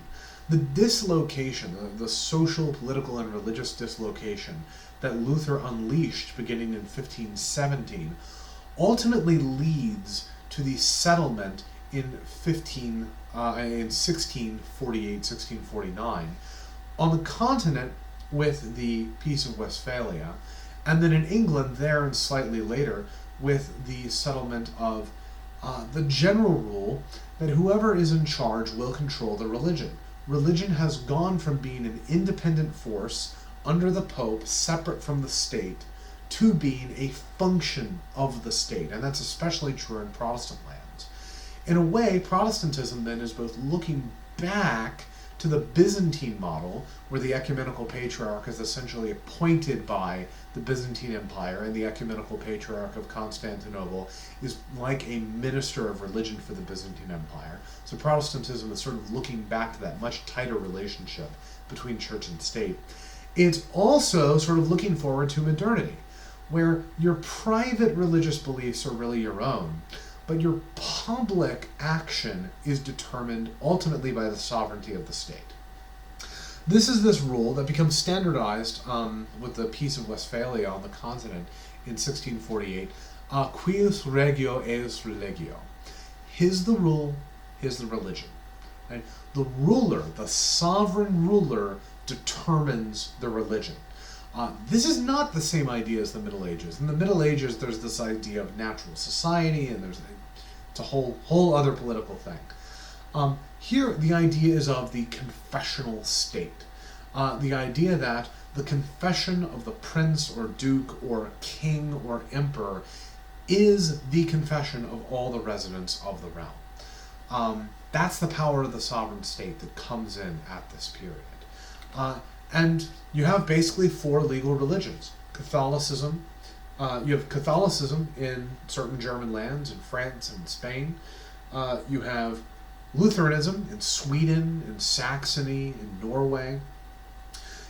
The dislocation, the social, political, and religious dislocation that Luther unleashed beginning in 1517 ultimately leads to the settlement in 1648, 1649 on the continent with the Peace of Westphalia, and then in England there and slightly later with the settlement of the general rule that whoever is in charge will control the religion. Religion has gone from being an independent force under the Pope, separate from the state, to being a function of the state, and that's especially true in Protestant lands. In a way, Protestantism then is both looking back to the Byzantine model, where the ecumenical patriarch is essentially appointed by the Byzantine Empire, and the ecumenical patriarch of Constantinople is like a minister of religion for the Byzantine Empire. So Protestantism is sort of looking back to that much tighter relationship between church and state. It's also sort of looking forward to modernity, where your private religious beliefs are really your own, but your public action is determined ultimately by the sovereignty of the state. This is this rule that becomes standardized with the Peace of Westphalia on the continent in 1648. Quis regio eus religio. His the rule, his the religion. Right? The ruler, the sovereign ruler, determines the religion. This is not the same idea as the Middle Ages. In the Middle Ages, there's this idea of natural society, and it's a whole other political thing. Here, the idea is of the confessional state. The idea that the confession of the prince or duke or king or emperor is the confession of all the residents of the realm. That's the power of the sovereign state that comes in at this period. And you have basically four legal religions. Catholicism. You have Catholicism in certain German lands, in France and Spain. You have Lutheranism in Sweden, in Saxony, in Norway.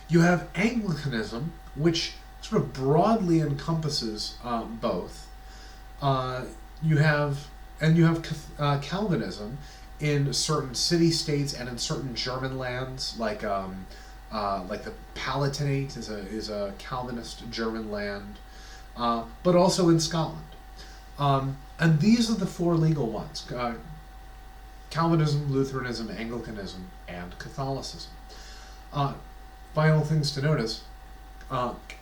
You have Anglicanism, which sort of broadly encompasses both. You have Calvinism in certain city-states and in certain German lands, like the Palatinate is a Calvinist German land, but also in Scotland. And these are the four legal ones. Calvinism, Lutheranism, Anglicanism, and Catholicism. Final things to notice.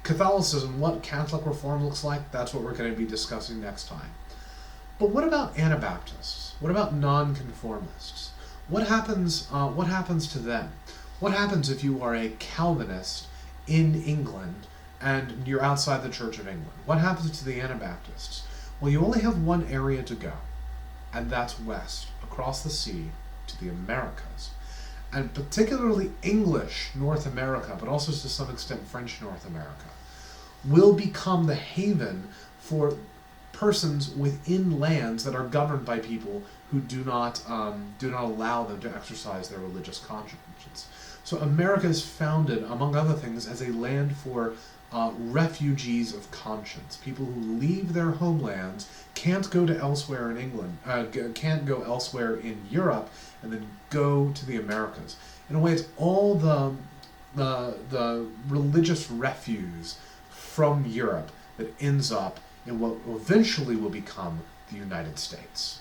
Catholicism, what Catholic reform looks like, that's what we're going to be discussing next time. But what about Anabaptists? What about nonconformists? What happens to them? What happens if you are a Calvinist in England and you're outside the Church of England? What happens to the Anabaptists? Well, you only have one area to go, and that's west, across the sea, to the Americas. And particularly English North America, but also to some extent French North America, will become the haven for persons within lands that are governed by people who do not allow them to exercise their religious conscience. So America is founded, among other things, as a land for refugees of conscience, people who leave their homelands, can't go to elsewhere in England, can't go elsewhere in Europe, and then go to the Americas. In a way, it's all the religious refuse from Europe that ends up in what eventually will become the United States.